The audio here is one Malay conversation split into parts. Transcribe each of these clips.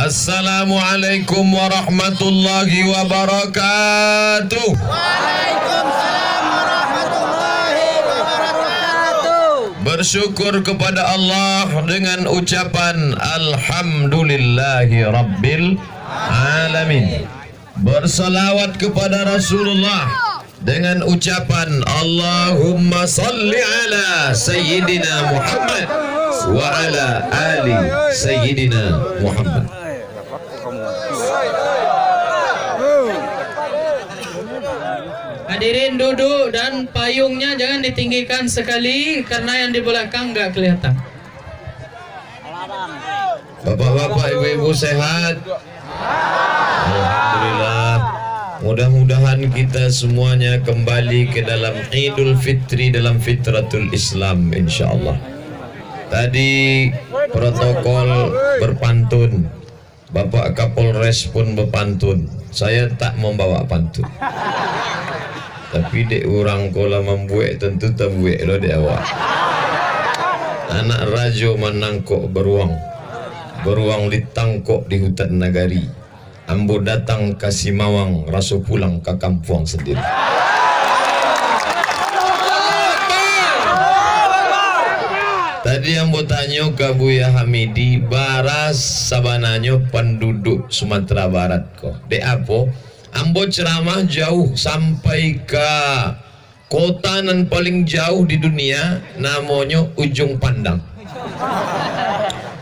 Assalamualaikum warahmatullahi wabarakatuh. Waalaikumsalam warahmatullahi wabarakatuh. Bersyukur kepada Allah dengan ucapan Alhamdulillahi Rabbil Alamin. Bersalawat kepada Rasulullah dengan ucapan Allahumma salli ala Sayyidina Muhammad wa ala ali Sayyidina Muhammad. Hadirin duduk dan payungnya jangan ditinggikan sekali karena yang di belakang nggak kelihatan. Bapak-bapak, ibu-ibu sehat? Alhamdulillah. Mudah-mudahan kita semuanya kembali ke dalam Idul Fitri dalam fitratul Islam insyaallah. Tadi protokol berpantun, Bapak Kapolres pun berpantun. Saya tak membawa pantun. Tapi dek orang kola membuat tentu terbuat lo dek awak. Anak rajo menangkok beruang, beruang ditangkok di hutan nagari. Ambo datang kasih mawang, rasu pulang ke kampung sendiri. Tadi ambo tanya ke Buya Hamidi, baras sabananya penduduk Sumatera Barat kok. Dek apa? Ambo ceramah jauh sampai ke kota nan paling jauh di dunia, namanya Ujung Pandang.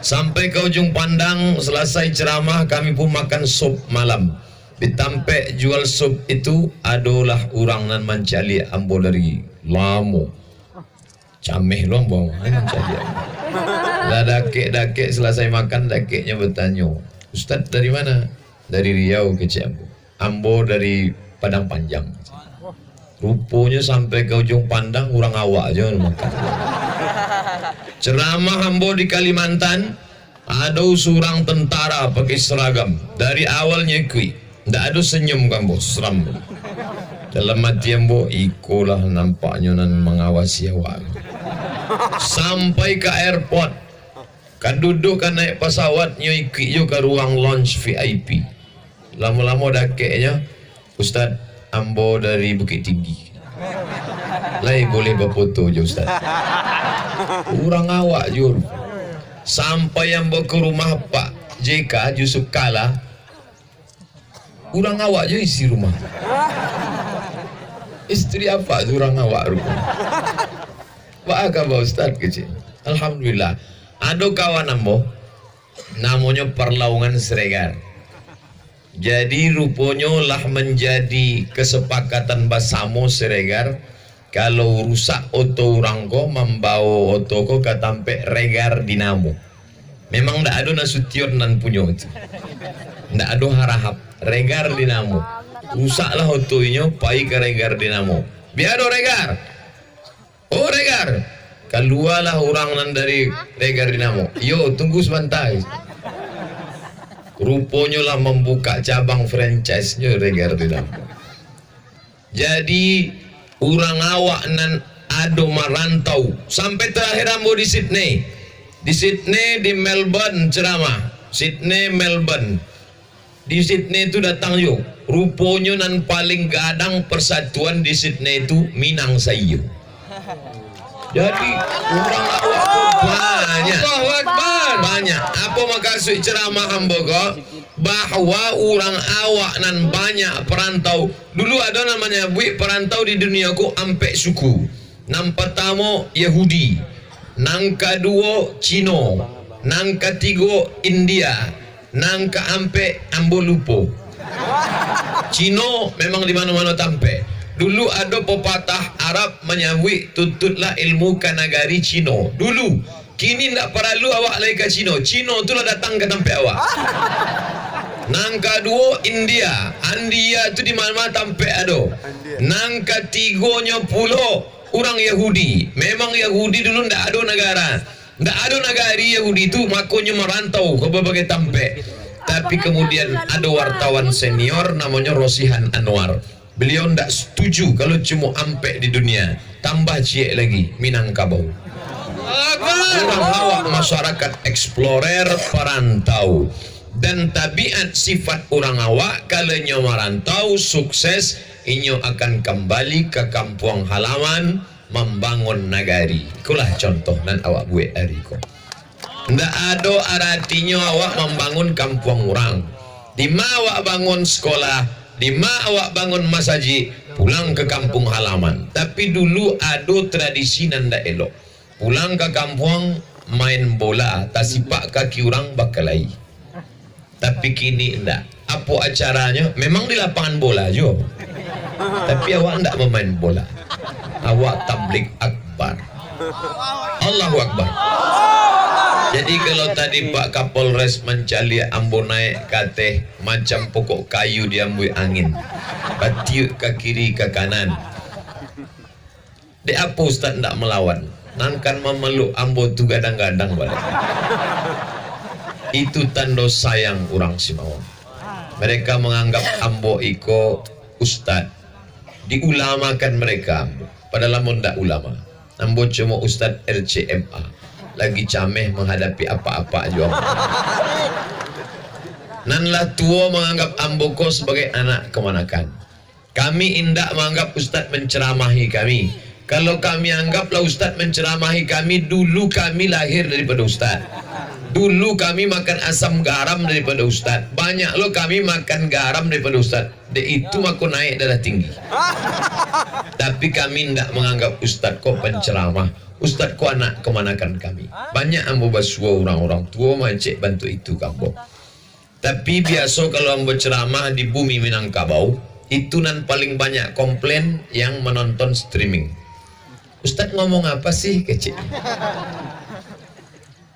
Sampai ke Ujung Pandang, selesai ceramah kami pun makan sup malam. Ditampe jual sup itu adalah orang nan mencari ambo dari lamo. Cameh lo ambo mencari. Dah dakek selesai makan dakeknya bertanya, Ustaz dari mana? Dari Riau ke Ciambu. Ambo dari Padang Panjang. Rupanya sampai ke Ujung Pandang orang awak aja makan. Ceramah ambo di Kalimantan, ada seorang tentara pakai seragam. Dari awalnya kui, tidak ada senyum ambo, seram. Dalam hati ambo, ikulah nampaknya nan mengawasi awak. Sampai ke airport, kan duduk kan naik pesawat, nyoi ke ruang lounge VIP. Lama-lama dakeknya, Ustaz, ambo dari Bukit Tinggi. Lai boleh berfoto je Ustaz. Orang awak jur. Sampai yang ke rumah Pak JK Yusuf Kala, orang awak je isi rumah. Isteri apa tu orang awak rumah. Apa khabar Ustaz kecil? Alhamdulillah. Ada kawan ambo namanya Perlaungan Seregar. Jadi rupanya lah menjadi kesepakatan bersama Seregar, kalau rusak oto orang ko membawa oto ko ke tampe Regar Dinamo. Memang ndak ada nasution nan punya itu. Ndak ada harahap Regar Dinamo. Rusaklah otonya pai ke Regar Dinamo. Biar do Regar. Oh Regar. Keluarlah orang nan dari Regar Dinamo. Yo tunggu sebentar. Rupanya lah membuka cabang franchise-nya Regar Dinamo. Jadi orang awak nan ado merantau sampai terakhir ambo di Sydney. Di Sydney, di Melbourne ceramah. Sydney, Melbourne. Di Sydney itu datang yuk. Rupanya nan paling gadang persatuan di Sydney itu Minang Sayu. Jadi orang awak banyak. Banyak. Apa maksud ceramah ambo kok? Bahwa orang awak nan banyak perantau. Dulu ada namanya perantau di dunia ku ampe suku. Nang pertama Yahudi, nang kedua Cina, nang ketiga India, nang keempat ambo lupa. Cina memang di mana-mana tampe. Dulu ada pepatah Arab menyambut tututlah ilmu kanagari Cina. Dulu, kini tidak perlu awak lagi ke Cina. Cina itulah datang ke tempat awak. Nang kedua India. India itu di mana-mana tempat ada. Nang ketiganya pula orang Yahudi. Memang Yahudi dulu tidak ada negara. Tidak ada negari Yahudi itu makanya merantau ke berbagai tempat. Tapi kemudian ada wartawan senior namanya Rosihan Anwar. Beliau tidak setuju kalau cuma ampe di dunia. Tambah ciek lagi Minangkabau. Orang awak masyarakat explorer perantau. dan tabiat sifat orang awak kalau nyo merantau sukses inyo akan kembali ke kampung halaman membangun nagari. Ikulah contoh dan awak buat hari ko. Ndak ada artinya awak membangun kampung orang. Di ma awak bangun sekolah, di ma awak bangun masjid, pulang ke kampung halaman. Tapi dulu ada tradisi nanda elok. Pulang ke kampung main bola, tasipak kaki orang bakalai. Tapi kini enggak. Apa acaranya? Memang di lapangan bola juga. Tapi awak enggak bermain bola. Awak tablik akbar. Allahu akbar. Jadi kalau tadi Pak Kapolres mencali ambo naik kateh macam pokok kayu diambui angin. Batiuk ke kiri ke kanan. Dek apa Ustaz enggak melawan? Nangkan memeluk ambo tu gadang-gadang balik. Itu tanda sayang orang Simawang. Mereka menganggap ambo iko ustad. Diulamakan mereka ambo. Padahal ambo ndak ulama. Ambo cuma ustad RCMA. Lagi cameh menghadapi apa-apa aja. Nanlah tua menganggap ambo ko sebagai anak kemanakan. Kami indak menganggap ustad menceramahi kami. Kalau kami anggaplah ustad menceramahi kami, dulu kami lahir daripada ustad. Dulu kami makan asam garam daripada ustaz. Banyak lo kami makan garam daripada ustaz. Itu aku naik darah tinggi. Tapi kami tidak menganggap ustaz kok penceramah. Ustaz kok anak kemanakan kami. Banyak ambo basua orang-orang tua macik bantu itu kamu. Tapi biasa kalau ambo ceramah di bumi Minangkabau, itu nan paling banyak komplain yang menonton streaming. Ustaz ngomong apa sih kecil?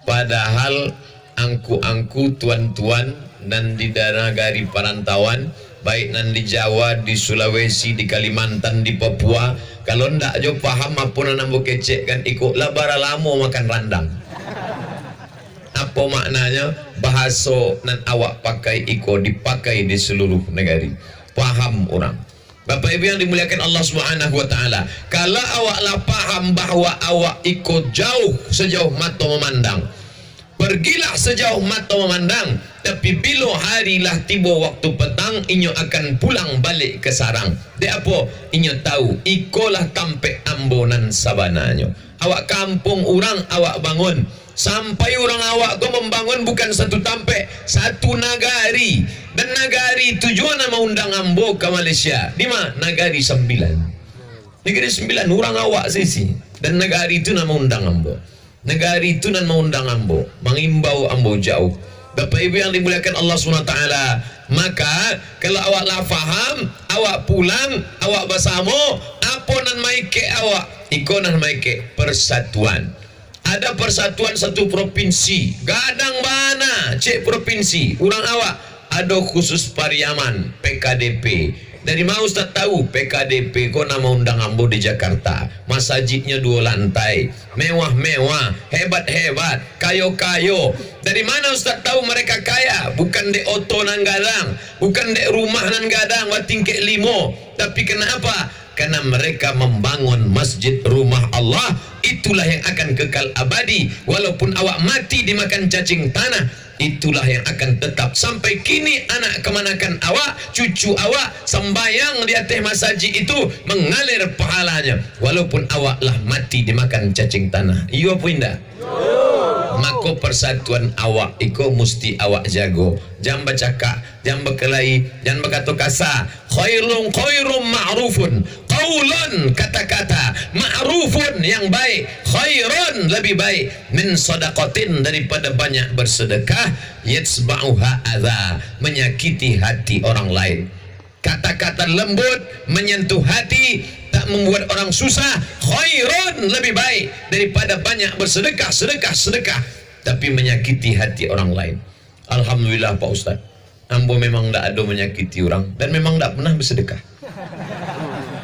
Padahal angku-angku tuan-tuan dan di negari perantauan, baik nan di Jawa, di Sulawesi, di Kalimantan, di Papua, kalau ndak jo paham apa nan ambo kecek kan ikutlah bara lamo makan randang. Apa maknanya? Bahasa nan awak pakai iko dipakai di seluruh negari. Paham orang. Bapak Ibu yang dimuliakan Allah Subhanahu wa taala, kalau awaklah paham bahwa awak ikut jauh sejauh mata memandang, pergilah sejauh mata memandang, tapi bila harilah tiba waktu petang inyo akan pulang balik ke sarang. Dia apa? Inyo tahu ikolah tampe ambonan sabananyo. Awak kampung orang awak bangun. Sampai orang awak kau membangun bukan satu tampe, satu nagari. Dan nagari tujuan nama undang ambo ke Malaysia. Di mana? Nagari 9. Negeri 9 orang awak sisi. Dan nagari itu nama undang ambo. Nagari itu nama undang ambo. Mengimbau ambo jauh. Bapak Ibu yang dimuliakan Allah SWT, maka kalau awak lah faham, awak pulang, awak bersama, apa nan maike awak? Iko nan maike persatuan. Ada persatuan satu provinsi, gadang bana cek provinsi, orang awak ada khusus Pariaman PKDP. Dari mana Ustaz tahu PKDP kok nama undang ambo di Jakarta? Masjidnya 2 lantai, mewah-mewah, hebat-hebat, kayo-kayo. Dari mana Ustaz tahu mereka kaya? Bukan de oto nan gadang, bukan de rumah nan gadang wa tingkek 5. Tapi kenapa? Karena mereka membangun masjid rumah Allah. Itulah yang akan kekal abadi. Walaupun awak mati dimakan cacing tanah, itulah yang akan tetap sampai kini. Anak kemanakan awak, cucu awak sembayang di atas masjid itu mengalir pahalanya, walaupun awak lah mati dimakan cacing tanah. Iya apa indah? Maka persatuan awak iko mesti awak jago. Jangan bercakap, jangan berkelahi, jangan berkata kasar. Khairun ma'rufun, qaulun kata-kata, ma'rufun yang baik, khairun lebih baik min sadaqatin daripada banyak bersedekah, yatsba'uha adza menyakiti hati orang lain. Kata-kata lembut menyentuh hati, tak membuat orang susah, khairun lebih baik daripada banyak bersedekah, sedekah tapi menyakiti hati orang lain. Alhamdulillah Pak Ustaz, ambo memang tak ada menyakiti orang dan memang tak pernah bersedekah.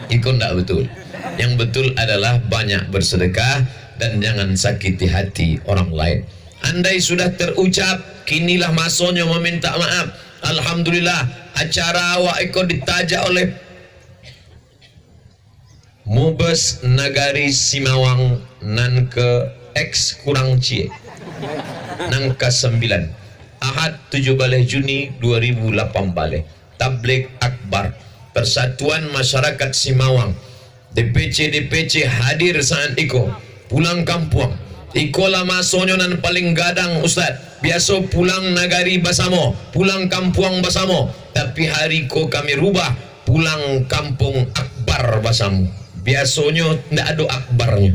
Itu tak betul. Yang betul adalah banyak bersedekah dan jangan sakiti hati orang lain. Andai sudah terucap, kinilah masanya meminta maaf. Alhamdulillah, acara awak ikut ditajak oleh Mubes Nagari Simawang nan ke X kurang cie nang ke 9. Ahad 17 Juni 2018 Tabligh Akbar Persatuan Masyarakat Simawang DPC hadir saat iko pulang kampung iko lama sonyo nan paling gadang Ustaz biasa pulang nagari basamo pulang kampung basamo tapi hari ko kami rubah pulang kampung akbar basamo biasanya tidak ada akbarnya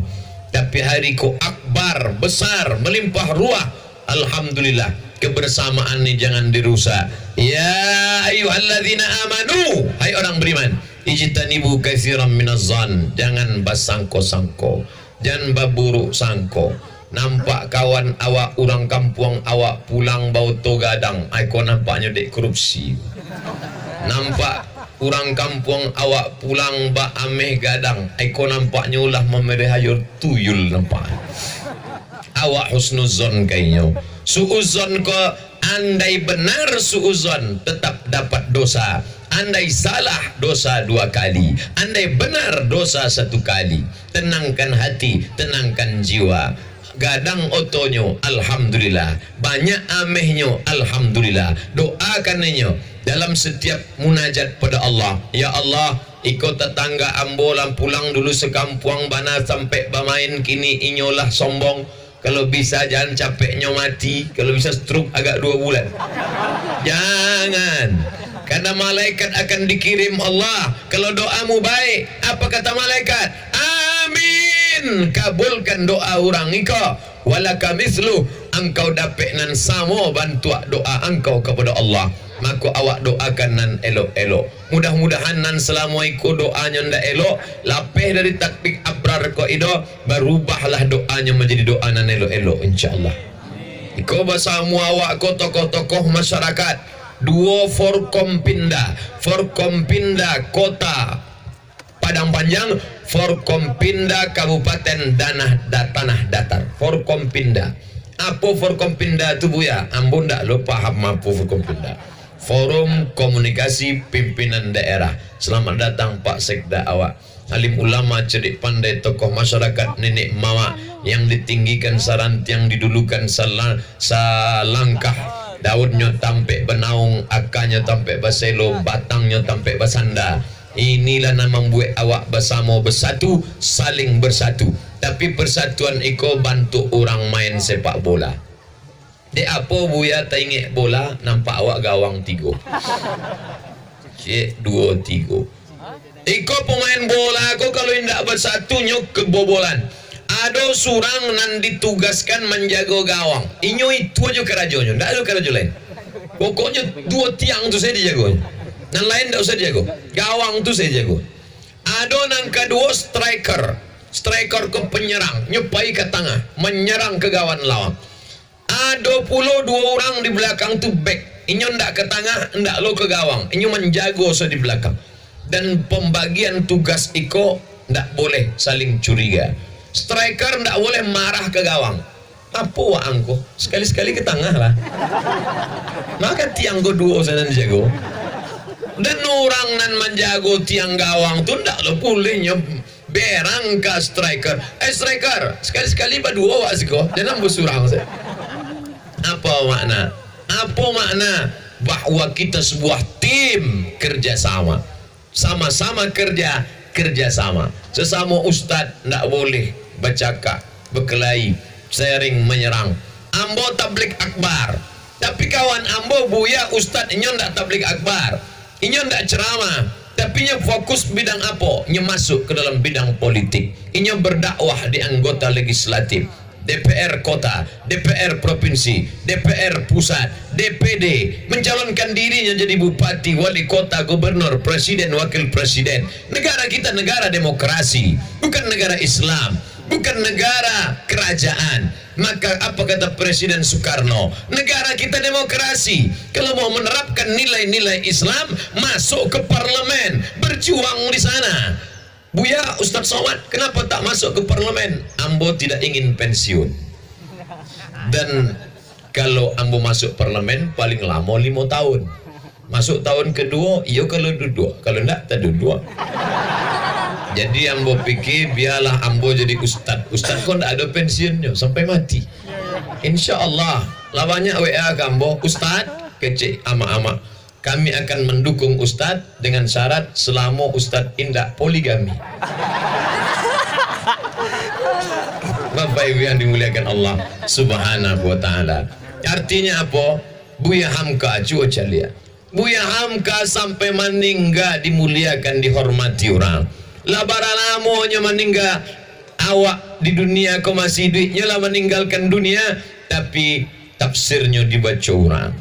tapi hari ko akbar besar melimpah ruah. Alhamdulillah kebersamaan ini jangan dirusak. Ya ayyuhalladzina amanu, hai orang beriman, ijtanibu katsiran minaz-zan, jangan basangko-sangko, jangan baburuk sangko. Nampak kawan awak orang kampung awak pulang bau to gadang, aku nampaknya dek korupsi. Nampak orang kampung awak pulang ba ameh gadang, aku nampaknya ulah memerihayur tuyul nampak. Awak husnuzon kayaknya. Suuzon ko andai benar suuzon tetap dapat dosa. Andai salah dosa 2 kali. Andai benar dosa 1 kali. Tenangkan hati, tenangkan jiwa. Gadang otonyo, alhamdulillah. Banyak amehnya, alhamdulillah. Doakannya dalam setiap munajat pada Allah. Ya Allah, ikut tetangga ambolan pulang dulu sekampung bana sampai bermain kini inyolah sombong. Kalau bisa jangan capeknya mati, kalau bisa stroke agak 2 bulan. Jangan. Karena malaikat akan dikirim Allah. Kalau doamu baik, apa kata malaikat? Amin. Kabulkan doa orang iko. Walaka mislu, engkau dapat nan samo bantu doa engkau kepada Allah. Maka awak doakan nan elok-elok. Mudah-mudahan nan selama iku doanya ndak elok, lapeh dari takbir abrar ko ido, berubahlah doanya menjadi doa nan elok-elok insyaallah. Iko bersama awak ko tokoh-tokoh masyarakat. 2 Forkompinda Kota Padang Panjang, Forkompinda Kabupaten Tanah Datar. Forkompinda. Apa Forkompinda itu Buya? Ambon ndak lo paham apa Forkompinda? Forum Komunikasi Pimpinan Daerah. Selamat datang Pak Sekda awak. Alim ulama, cerdik pandai, tokoh masyarakat, nenek mama yang ditinggikan saran yang didulukan salangkah. Daunnya tampe benaung, akanya tampe baselo, batangnya tampe basanda. Inilah nama membuat awak bersama bersatu, saling bersatu. Tapi persatuan iko bantu orang main sepak bola. Dek apa Buya tengok bola nampak awak gawang 3. Cik 2 3. Iko pemain bola aku kalau tidak bersatu nyok kebobolan. Ada surang nan ditugaskan menjaga gawang. Inyo itu aja kerajonyo, tidak ada kerajo lain. Pokoknya 2 tiang tu saya dijago. Nan lain tidak usah dijago. Gawang tu saya jago. Ada nan kedua striker. Striker ke penyerang, nyepai ke tengah, menyerang ke gawang lawan. Ada pula 2 orang di belakang tu back. Inyo ndak ke tengah, ndak lo ke gawang. Inyo menjago so di belakang. Dan pembagian tugas iko ndak boleh saling curiga. Striker ndak boleh marah ke gawang. Apa wa angko? Sekali-sekali ke tengah lah. Maka tiang go 2 sana jago. Dan orang nan menjago tiang gawang tu ndak lo bolehnya berang ke striker. Striker, sekali-sekali ba 2 wa siko. Jangan bersurang saya. Apa makna? Apa makna bahwa kita sebuah tim kerjasama, sama-sama kerjasama. Sesama ustaz tidak boleh bercakap, berkelahi, sharing, menyerang. Ambo tabligh akbar, tapi kawan ambo Buya ustaz inyo tidak tabligh akbar, inyo tidak ceramah, tapi inyo fokus bidang apa? Inyo masuk ke dalam bidang politik, inyo berdakwah di anggota legislatif, DPR kota, DPR provinsi, DPR pusat, DPD, mencalonkan dirinya jadi bupati, wali kota, gubernur, presiden, wakil presiden. Negara kita negara demokrasi, bukan negara Islam, bukan negara kerajaan. Maka apa kata Presiden Soekarno? Negara kita demokrasi. Kalau mau menerapkan nilai-nilai Islam, masuk ke parlemen, berjuang di sana. Buya Ustaz Somad kenapa tak masuk ke parlemen? Ambo tidak ingin pensiun. Dan kalau ambo masuk parlemen paling lama 5 tahun. Masuk tahun kedua, iya kalau duduk. Kalau enggak tak duduk. Jadi ambo pikir biarlah ambo jadi ustaz. Ustaz kok enggak ada pensiunnya sampai mati. Insya Allah lawannya WA kambo Ustaz kecik ama-ama kami akan mendukung Ustaz dengan syarat selama Ustaz indak poligami. Bapak Ibu yang dimuliakan Allah Subhanahu wa taala. Artinya apa? Buya Hamka cuaca lihat. Buya Hamka sampai meninggal dimuliakan, dihormati orang. Labara lamonya meninggal, awak di dunia kau masih duitnya lah meninggalkan dunia, tapi tafsirnya dibaca orang.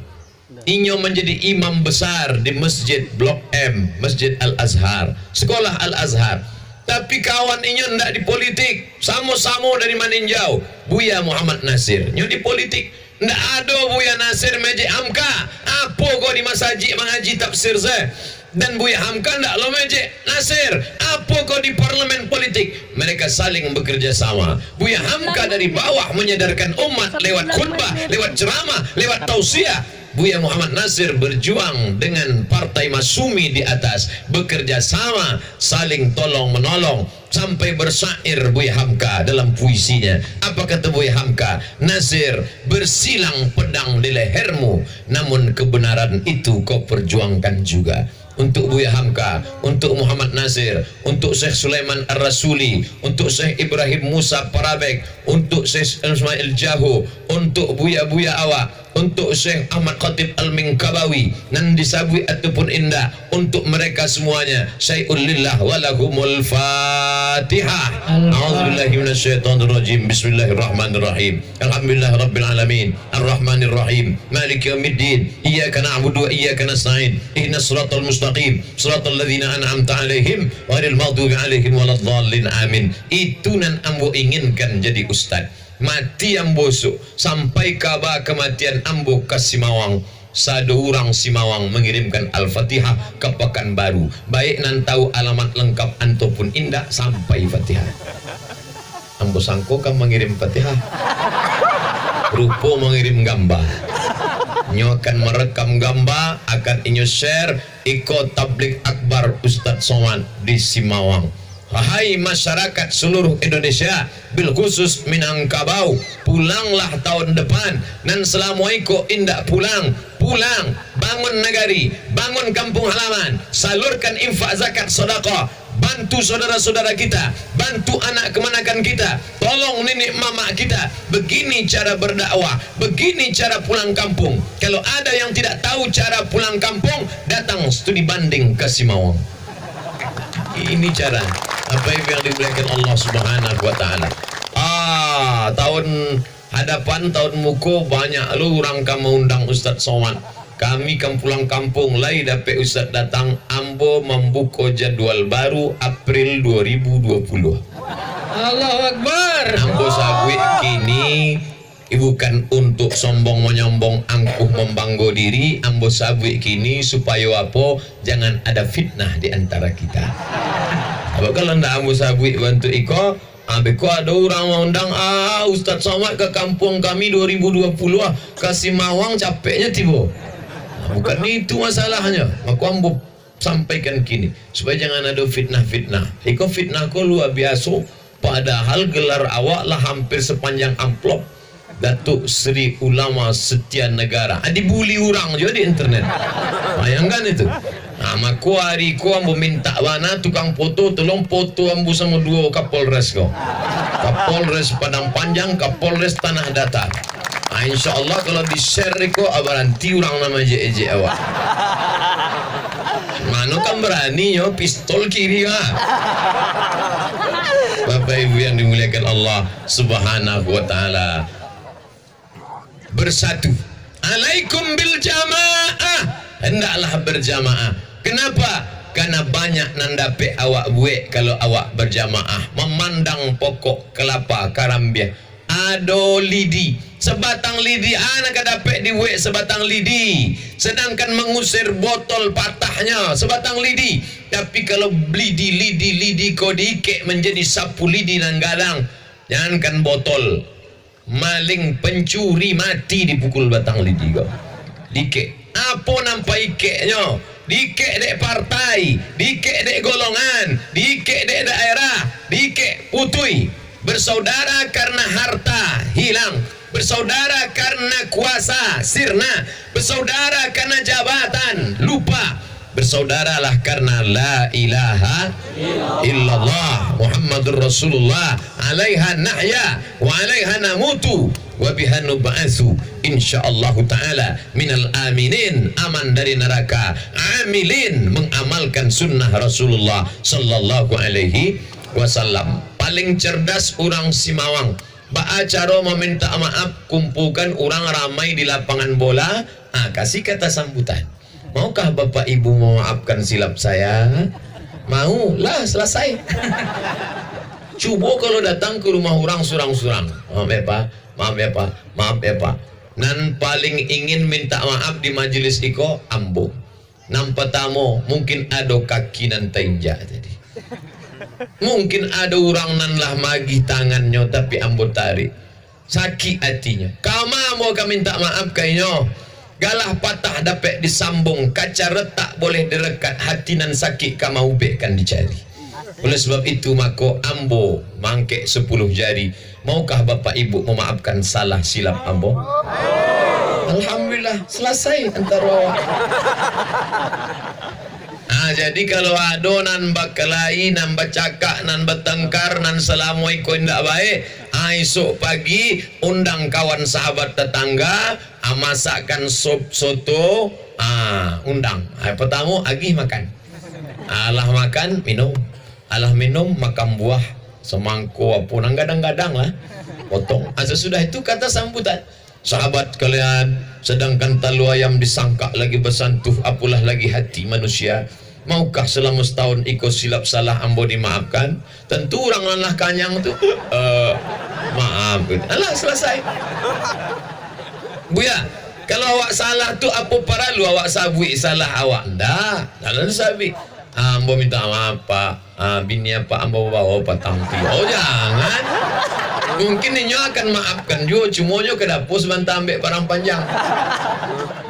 Inyo menjadi imam besar di Masjid Blok M, Masjid Al-Azhar, Sekolah Al-Azhar. Tapi kawan inyo ndak di politik, sama-sama dari maninjau. Buya Muhammad Nasir, nyo di politik. Ndak ada Buya Nasir meje Hamka. Apa kau di masjid mengaji tafsir saya? Dan Buya Hamka ndak lo meje Nasir. Apa kau di parlemen politik? Mereka saling bekerja sama. Buya Hamka dari bawah menyadarkan umat lewat khutbah, lewat ceramah, lewat tausiah. Buya Muhammad Nasir berjuang dengan Partai Masumi di atas, bekerja sama, saling tolong menolong, sampai bersair Buya Hamka dalam puisinya. Apa kata Buya Hamka? Nasir, bersilang pedang di lehermu, namun kebenaran itu kau perjuangkan juga. Untuk Buya Hamka, untuk Muhammad Nasir, untuk Syekh Sulaiman Ar-Rasuli, untuk Syekh Ibrahim Musa Parabek, untuk Syekh Ismail Jaho, untuk Buya-Buya awak, untuk Syekh Ahmad Khatib Al-Minkabawi, Nandi Sabwi ataupun Indah, untuk mereka semuanya. Syai'ul lillah walahumul Fatihah. A'udzubillahi minasyaitonir rajim. Bismillahirrahmanirrahim. Alhamdulillah rabbil alamin. Arrahmanir rahim. Maliki yaumiddin. Iyyaka na'budu wa iyyaka nasta'in. Ihdinas siratal mustaqim. Siratal ladzina an'amta 'alaihim ghairil maghdubi 'alaihim waladdallin. Amin. Itu nan ambo inginkan jadi ustaz. Mati ambo sampai kabar kematian ambo ke Simawang. Satu orang Simawang mengirimkan Al-Fatihah ke Pekanbaru. Baik nan tahu alamat lengkap ataupun indah sampai Fatihah. Ambo sangko kan mengirim Fatihah. Rupo mengirim gambar. Nyo akan merekam gambar, akan inyo share ikut tablik akbar Ustadz Somad di Simawang. Wahai masyarakat seluruh Indonesia, bil khusus Minangkabau, pulanglah tahun depan. Dan selama iko indak pulang, bangun negari, bangun kampung halaman, salurkan infak zakat sedekah, bantu saudara-saudara kita, bantu anak kemanakan kita, tolong nenek mama kita. Begini cara berdakwah, begini cara pulang kampung. Kalau ada yang tidak tahu cara pulang kampung, datang studi banding ke Simawang. Ini cara apa yang dimuliakan Allah Subhanahu wa taala. Tahun hadapan, tahun muko banyak lu orang kamu undang Ustadz Somad. Kami kan pulang kampung lai dapat Ustadz datang, ambo membuka jadwal baru April 2020. Allahu Akbar. Ambo sabui kini bukan untuk sombong menyombong, angkuh membanggo diri. Ambo sabui kini supaya apa? Jangan ada fitnah di antara kita. Apa kalau ndak ambo sabui bantu iko, beko ada orang mengundang Ustadz Somad ke kampung kami 2020 ke Simawang, capeknya tiba. Bukan itu masalahnya. Maka ambo sampaikan kini supaya jangan ada fitnah-fitnah. Iko fitnah ko luar biasa. Padahal gelar awak lah hampir sepanjang amplop. Datuk Seri Ulama Setia Negara. Dibuli orang juga di internet. Bayangkan itu. Maka hari ko ambo minta mana tukang foto, tolong foto ambo sama dua Kapolres ko. Kapolres Padang Panjang, Kapolres Tanah Datar. Insya Allah kalau di share ko abaranti orang nama je awak. Mano kan berani yo pistol kiri Bapak Ibu yang dimuliakan Allah Subhanahu wa taala. Bersatu. Alaikum bil jamaah. Hendaklah berjamaah. Kenapa? Karena banyak nandape awak buat kalau awak berjamaah. Memandang pokok kelapa karambia. Ado lidi. Sebatang lidi anak dapat dibuat sebatang lidi. Sedangkan mengusir botol patahnya sebatang lidi. Tapi kalau lidi kau diikek menjadi sapu lidi dan galang. Jangankan botol, maling pencuri mati dipukul batang lidi kau. Dikek. Apa nampak ikeknya? Dikek dek partai, dikek dek golongan, dikek dek daerah, dikek putui. Bersaudara karena harta hilang, bersaudara karena kuasa, sirna, bersaudara karena jabatan, lupa. Bersaudaralah karena la ilaha illallah Muhammadur Rasulullah, alaiha nahya wa alaiha namutu wa biha nub'atsu insyaallah taala minal aminin, aman dari neraka, amilin, mengamalkan sunnah Rasulullah sallallahu alaihi wasallam. Paling cerdas orang Simawang, cara meminta maaf, kumpulkan orang ramai di lapangan bola, kasih kata sambutan. Maukah Bapak Ibu memaafkan silap saya? Mau lah, selesai. Coba kalau datang ke rumah orang surang-surang, maaf ya Pak, maaf ya Pak, maaf ya Pak. Nan paling ingin minta maaf di majelis iko ambo. Nampak tamu mungkin ada kaki nan tinja tadi. Mungkin ada orang nan lah magih tangannya tapi ambo tarik. Sakit hatinya. Kama mau kami minta maaf kayaknya. Galah patah dapat disambung, kaca retak boleh direkat, hati nan sakit kama ubek kan dicari. Oleh sebab itu maka ambo mangkek 10 jari. Maukah Bapak Ibu memaafkan salah silap ambo? Alhamdulillah selesai antara. Jadi kalau ada nan bakalai, nan bacakak, nan bertengkar, nan assalamualaikum ndak baik, esok pagi undang kawan sahabat tetangga, masakkan sup soto, undang. Pertama agih makan. Alah makan, minum. Alah minum, makan buah semangko apa nang gadang-gadang lah. Potong. Sesudah itu kata sambutan. Sahabat kalian, sedangkan talu ayam disangka lagi bersantuh, apalah lagi hati manusia. Maukah selama setahun ikut silap salah ambo dimaafkan? Tentu orang lalah kanyang tu maaf. Alah selesai. Buya, kalau awak salah tu apa paralu awak sabui salah awak? Ndak, lalu sabi. Ambo minta maaf Pak. Bini apa ambo bawa patang tio. Oh jangan. Mungkin inyo akan maafkan juga, cuma nyo ke dapur sebentar ambil barang panjang.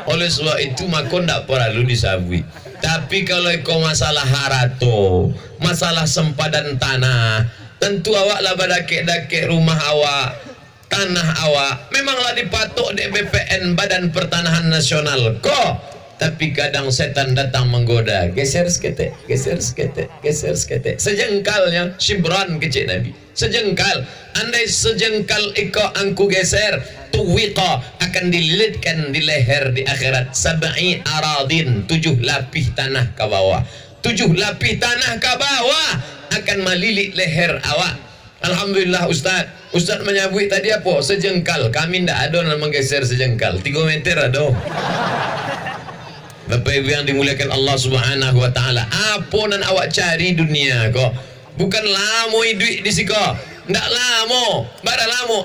Oleh sebab itu maka ndak perlu disabui. Tapi kalau kau masalah harato, masalah sempadan tanah, tentu awak lah badakek-dakek rumah awak, tanah awak, memanglah dipatok di BPN Badan Pertanahan Nasional kok. Tapi kadang setan datang menggoda, geser seketek, geser seketek, geser seketek. Sejengkalnya Shibran kecil Nabi, sejengkal. Andai sejengkal iko angku geser, tuwiqa akan dililitkan di leher di akhirat. Sab'i aradin, 7 lapis tanah ke bawah, 7 lapis tanah ke bawah akan melilit leher awak. Alhamdulillah Ustaz. Ustaz menyabui tadi apa? Sejengkal. Kami ndak ada yang menggeser sejengkal. 3 meter ada. Bapak Ibu yang dimuliakan Allah Subhanahu wa taala, apa nan awak cari dunia kok? Bukan lama duit di siko. Ndak lama, bara lama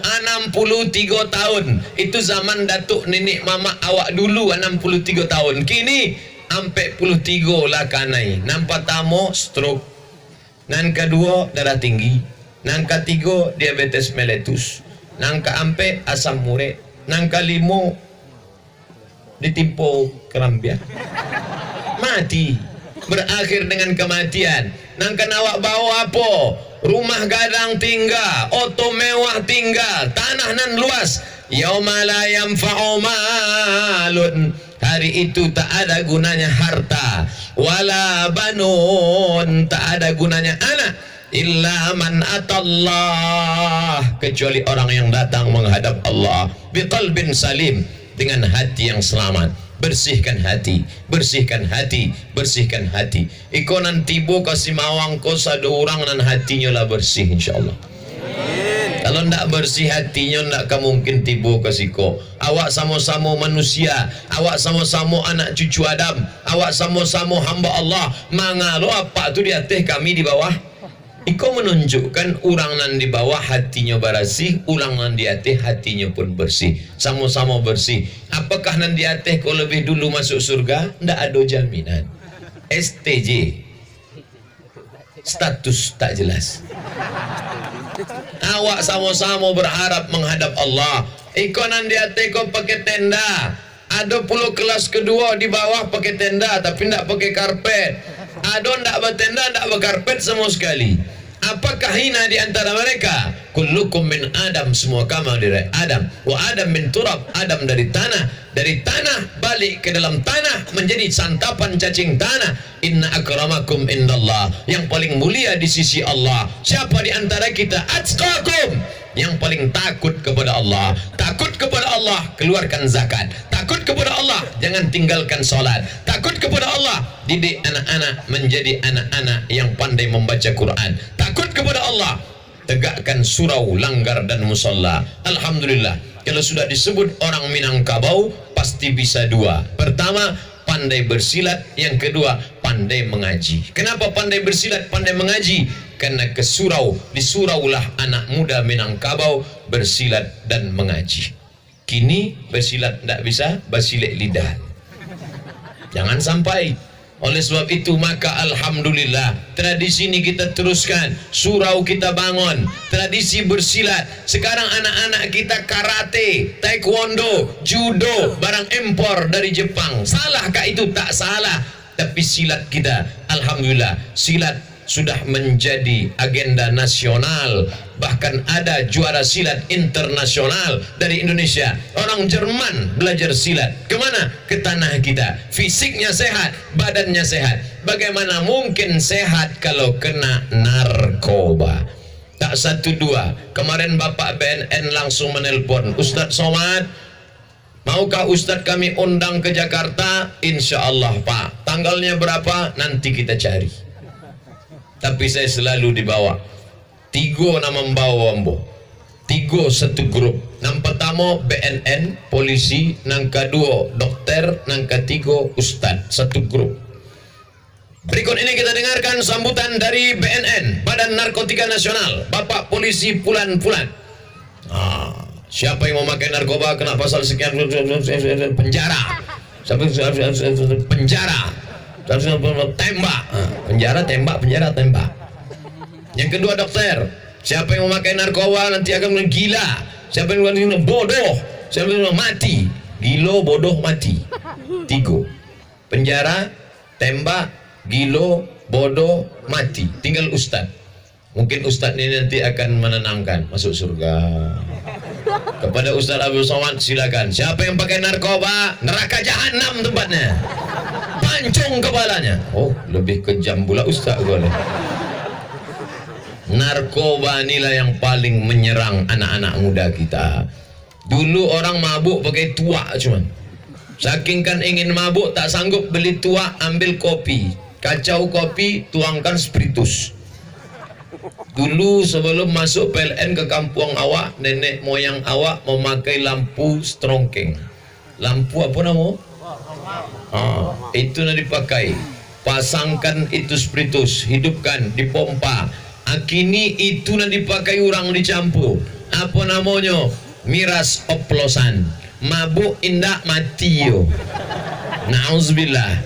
63 tahun. Itu zaman datuk nenek mama awak dulu 63 tahun. Kini ampe 43 lah kanai. Nampak tamu stroke. Nan kedua darah tinggi. Nan ketiga diabetes mellitus. Nan keempat asam urat. Nan kelima ditimpa kerambia, mati, berakhir dengan kematian. Nangkan awak bawa apa? Rumah gadang tinggal, oto mewah tinggal, tanah nan luas. Yauma la yanfa'u malun, hari itu tak ada gunanya harta, wala banun, tak ada gunanya anak, illa man atallah, kecuali orang yang datang menghadap Allah biqalbin salim, dengan hati yang selamat. Bersihkan hati, bersihkan hati, bersihkan hati. Iko nanti bo kasih mawang ko satu orang nan hatinya lah bersih insyaallah. Kalau ndak bersih hatinya ndak mungkin tibo kasih ko. Awak sama-sama manusia, awak sama-sama anak cucu Adam, awak sama-sama hamba Allah. Mangalo apa tu di atas kami di bawah? Iko menunjukkan orang nan di bawah hatinya bersih, orang nan di atas hatinya pun bersih, sama-sama bersih. Apakah nan di atas kau lebih dulu masuk surga? Ndak ada jaminan. STJ, status tak jelas. Awak sama-sama berharap menghadap Allah. Iko nan di atas kau pakai tenda. Ada puluh kelas kedua di bawah pakai tenda tapi ndak pakai karpet. Ada ndak bertenda, ndak berkarpet sama sekali. Apakah hina di antara mereka? Kullukum min Adam, semua kamu dari Adam. Wa Adam min turab, Adam dari tanah. Dari tanah balik ke dalam tanah menjadi santapan cacing tanah. Inna akramakum indallah, yang paling mulia di sisi Allah. Siapa di antara kita? Atqakum, yang paling takut kepada Allah. Takut kepada Allah, keluarkan zakat. Takut kepada Allah, jangan tinggalkan sholat. Takut kepada Allah, didik anak-anak menjadi anak-anak yang pandai membaca Quran. Takut kepada Allah, tegakkan surau, langgar dan musalla. Alhamdulillah, kalau sudah disebut orang Minangkabau pasti bisa dua. Pertama, pandai bersilat. Yang kedua, pandai mengaji. Kenapa pandai bersilat, pandai mengaji? Karena ke surau, di suraulah anak muda Minangkabau bersilat dan mengaji. Kini bersilat tidak bisa, bersilat lidah. Jangan sampai. Oleh sebab itu maka alhamdulillah, tradisi ini kita teruskan, surau kita bangun, tradisi bersilat. Sekarang anak-anak kita karate, taekwondo, judo, barang impor dari Jepang. Salahkah itu? Tak salah. Tapi silat kita, alhamdulillah, silat sudah menjadi agenda nasional. Bahkan ada juara silat internasional dari Indonesia. Orang Jerman belajar silat. Kemana? Ke tanah kita. Fisiknya sehat, badannya sehat. Bagaimana mungkin sehat kalau kena narkoba? Tak satu dua. Kemarin Bapak BNN langsung menelpon, Ustadz Somad, maukah Ustadz kami undang ke Jakarta? Insya Allah Pak. Tanggalnya berapa? Nanti kita cari. Tapi saya selalu dibawa. Tiga nama membawa ambo. Tiga satu grup. Nang pertama BNN, polisi. Nang kedua dokter. Nang ketiga ustad. Satu grup. Berikut ini kita dengarkan sambutan dari BNN, Badan Narkotika Nasional. Bapak Polisi Pulan-Pulan. Siapa yang memakai narkoba kena pasal sekian, penjara. Penjara. Tembak. Penjara tembak, penjara tembak. Yang kedua dokter, siapa yang memakai narkoba nanti akan gila. Siapa yang memakai bodoh, siapa yang mati. Gilo, bodoh, mati. Tiga. Penjara, tembak, gilo, bodoh, mati. Tinggal ustad. Mungkin ustad ini nanti akan menenangkan, masuk surga. Kepada Ustaz Abdul Somad silakan. Siapa yang pakai narkoba, neraka jahanam tempatnya. Pancung kepalanya. Oh, lebih kejam pula Ustaz boleh. Narkoba inilah yang paling menyerang anak-anak muda kita. Dulu orang mabuk pakai tuak cuman. Saking kan ingin mabuk tak sanggup beli tuak, ambil kopi. Kacau kopi, tuangkan spiritus. Dulu sebelum masuk PLN ke kampung awak, nenek moyang awak memakai lampu strongking. Lampu apa nama? Itu yang dipakai. Pasangkan itu spiritus, hidupkan, dipompa. Kini itu yang dipakai orang dicampur. Apa namanya? Miras oplosan. Mabuk indah mati yo. Nauzubillah.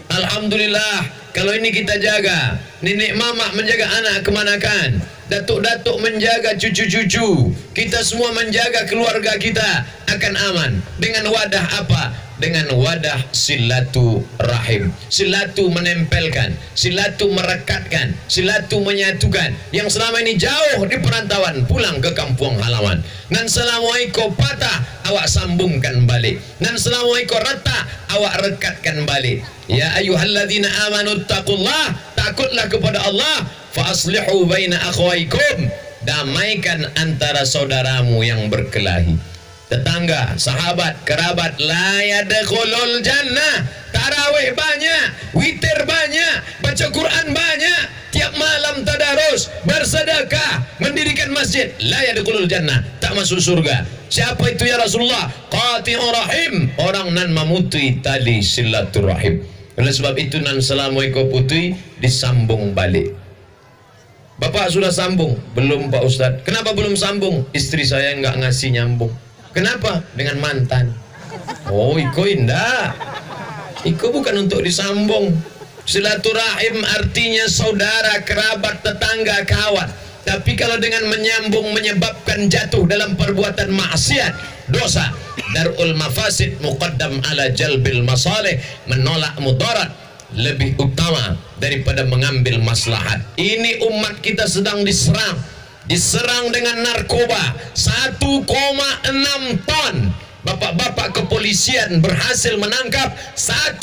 Alhamdulillah. Kalau ini kita jaga, nenek mama menjaga anak kemanakan, datuk-datuk menjaga cucu-cucu, kita semua menjaga keluarga kita akan aman. Dengan wadah apa? Dengan wadah silaturahim. Silatu menempelkan, silatu merekatkan, silatu menyatukan. Yang selama ini jauh di perantauan pulang ke kampung halaman. Dan selama ikut patah, awak sambungkan balik. Dan selama ikut retak, awak rekatkan balik. Ya ayyuhalladzina amanu taqullah, takutlah kepada Allah. Fa aslihu baina akhwaikum, damaikan antara saudaramu yang berkelahi. Tetangga, sahabat, kerabat, la yadkhulul jannah. Tarawih banyak, witir banyak, baca Quran banyak, tiap malam tadarus, bersedekah, mendirikan masjid, la yadkhulul jannah, tak masuk surga. Siapa itu ya Rasulullah? Qati'ur rahim, orang nan memutus tali silaturahim. Oleh sebab itu nan selama ikut putui disambung balik. Bapak sudah sambung? Belum Pak Ustadz. Kenapa belum sambung? Istri saya nggak ngasih nyambung. Kenapa? Dengan mantan. Oh, iko indah. Iko bukan untuk disambung. Silaturahim artinya saudara, kerabat, tetangga, kawan. Tapi kalau dengan menyambung menyebabkan jatuh dalam perbuatan maksiat, dosa. Darul mafasid muqaddam ala jalbil masalih, menolak mudarat. lebih utama daripada mengambil maslahat. Ini umat kita sedang diserang dengan narkoba 1,6 ton. Bapak-bapak kepolisian berhasil menangkap 1,6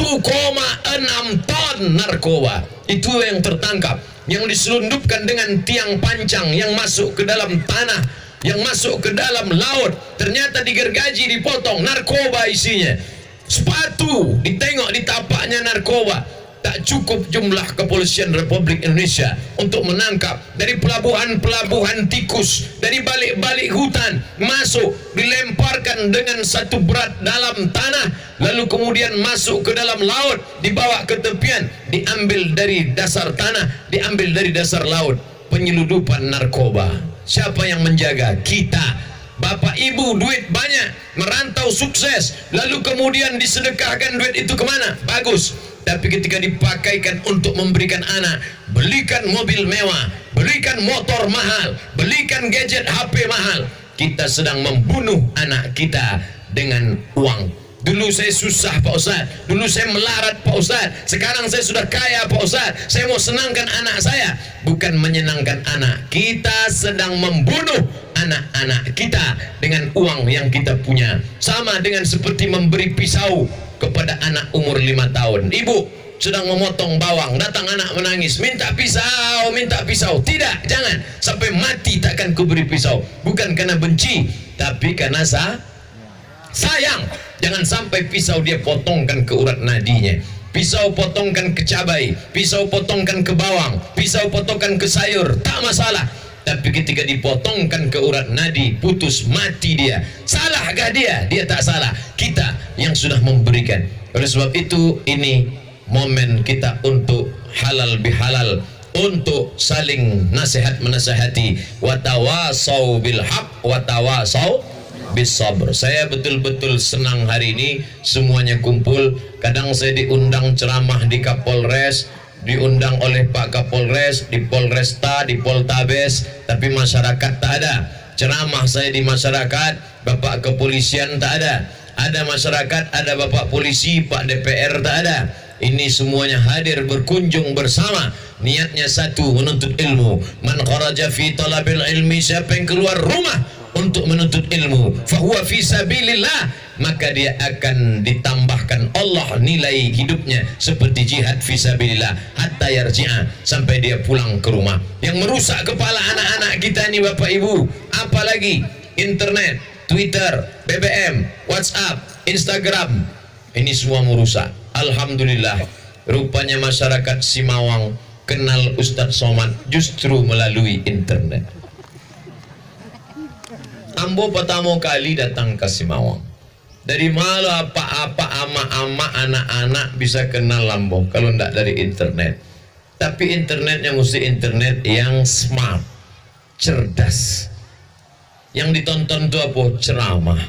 ton narkoba. Itu yang tertangkap, yang diselundupkan dengan tiang pancang, yang masuk ke dalam tanah, yang masuk ke dalam laut. Ternyata digergaji, dipotong, narkoba isinya. Sepatu ditengok di tapaknya narkoba. Tak cukup jumlah kepolisian Republik Indonesia untuk menangkap. Dari pelabuhan-pelabuhan tikus, dari balik-balik hutan masuk, dilemparkan dengan satu berat dalam tanah, lalu kemudian masuk ke dalam laut, dibawa ke tepian, diambil dari dasar tanah, diambil dari dasar laut. Penyeludupan narkoba, siapa yang menjaga? Kita. Bapak ibu duit banyak, merantau sukses, lalu kemudian disedekahkan duit itu kemana? Bagus. Tapi ketika dipakaikan untuk memberikan anak, belikan mobil mewah, belikan motor mahal, belikan gadget HP mahal, kita sedang membunuh anak kita dengan uang. Dulu saya susah Pak Ustaz, dulu saya melarat Pak Ustaz, sekarang saya sudah kaya Pak Ustaz, saya mau senangkan anak saya. Bukan menyenangkan anak, kita sedang membunuh anak-anak kita dengan uang yang kita punya. Sama dengan seperti memberi pisau kepada anak umur 5 tahun. Ibu sedang memotong bawang, datang anak menangis, minta pisau, minta pisau. Tidak, jangan, sampai mati takkan kuberi pisau. Bukan karena benci, tapi karena sayang. Jangan sampai pisau dia potongkan ke urat nadinya, pisau potongkan ke cabai, pisau potongkan ke bawang, pisau potongkan ke sayur, tak masalah. Tapi ketika dipotongkan ke urat nadi, putus, mati dia. Salahkah dia? Dia tak salah. Kita yang sudah memberikan. Oleh sebab itu, ini momen kita untuk halal bihalal, untuk saling nasihat menasihati. Watawasau bil haq, watawasau bis sabr. Saya betul-betul senang hari ini semuanya kumpul. Kadang saya diundang ceramah di Kapolres, diundang oleh Pak Kapolres, di Polresta, di Poltabes, tapi masyarakat tak ada. Ceramah saya di masyarakat, Bapak Kepolisian tak ada. Ada masyarakat, ada Bapak Polisi, Pak DPR tak ada. Ini semuanya hadir berkunjung bersama. Niatnya satu, menuntut ilmu. Man kharaja fi talabil ilmi, siapa yang keluar rumah untuk menuntut ilmu, fahuwa fi sabilillah, maka dia akan ditambahkan Allah nilai hidupnya seperti jihad fi sabilillah hatta yarji'a, sampai dia pulang ke rumah. Yang merusak kepala anak-anak kita ini Bapak Ibu, apalagi internet, Twitter, BBM, WhatsApp, Instagram, ini semua merusak. Alhamdulillah, rupanya masyarakat Simawang kenal Ustadz Somad justru melalui internet. Ambo pertama kali datang ke Simawang. Dari mana apa-apa ama-ama anak-anak bisa kenal Ambo kalau tidak dari internet. Tapi internetnya mesti internet yang smart, cerdas. Yang ditonton itu apa? Ceramah.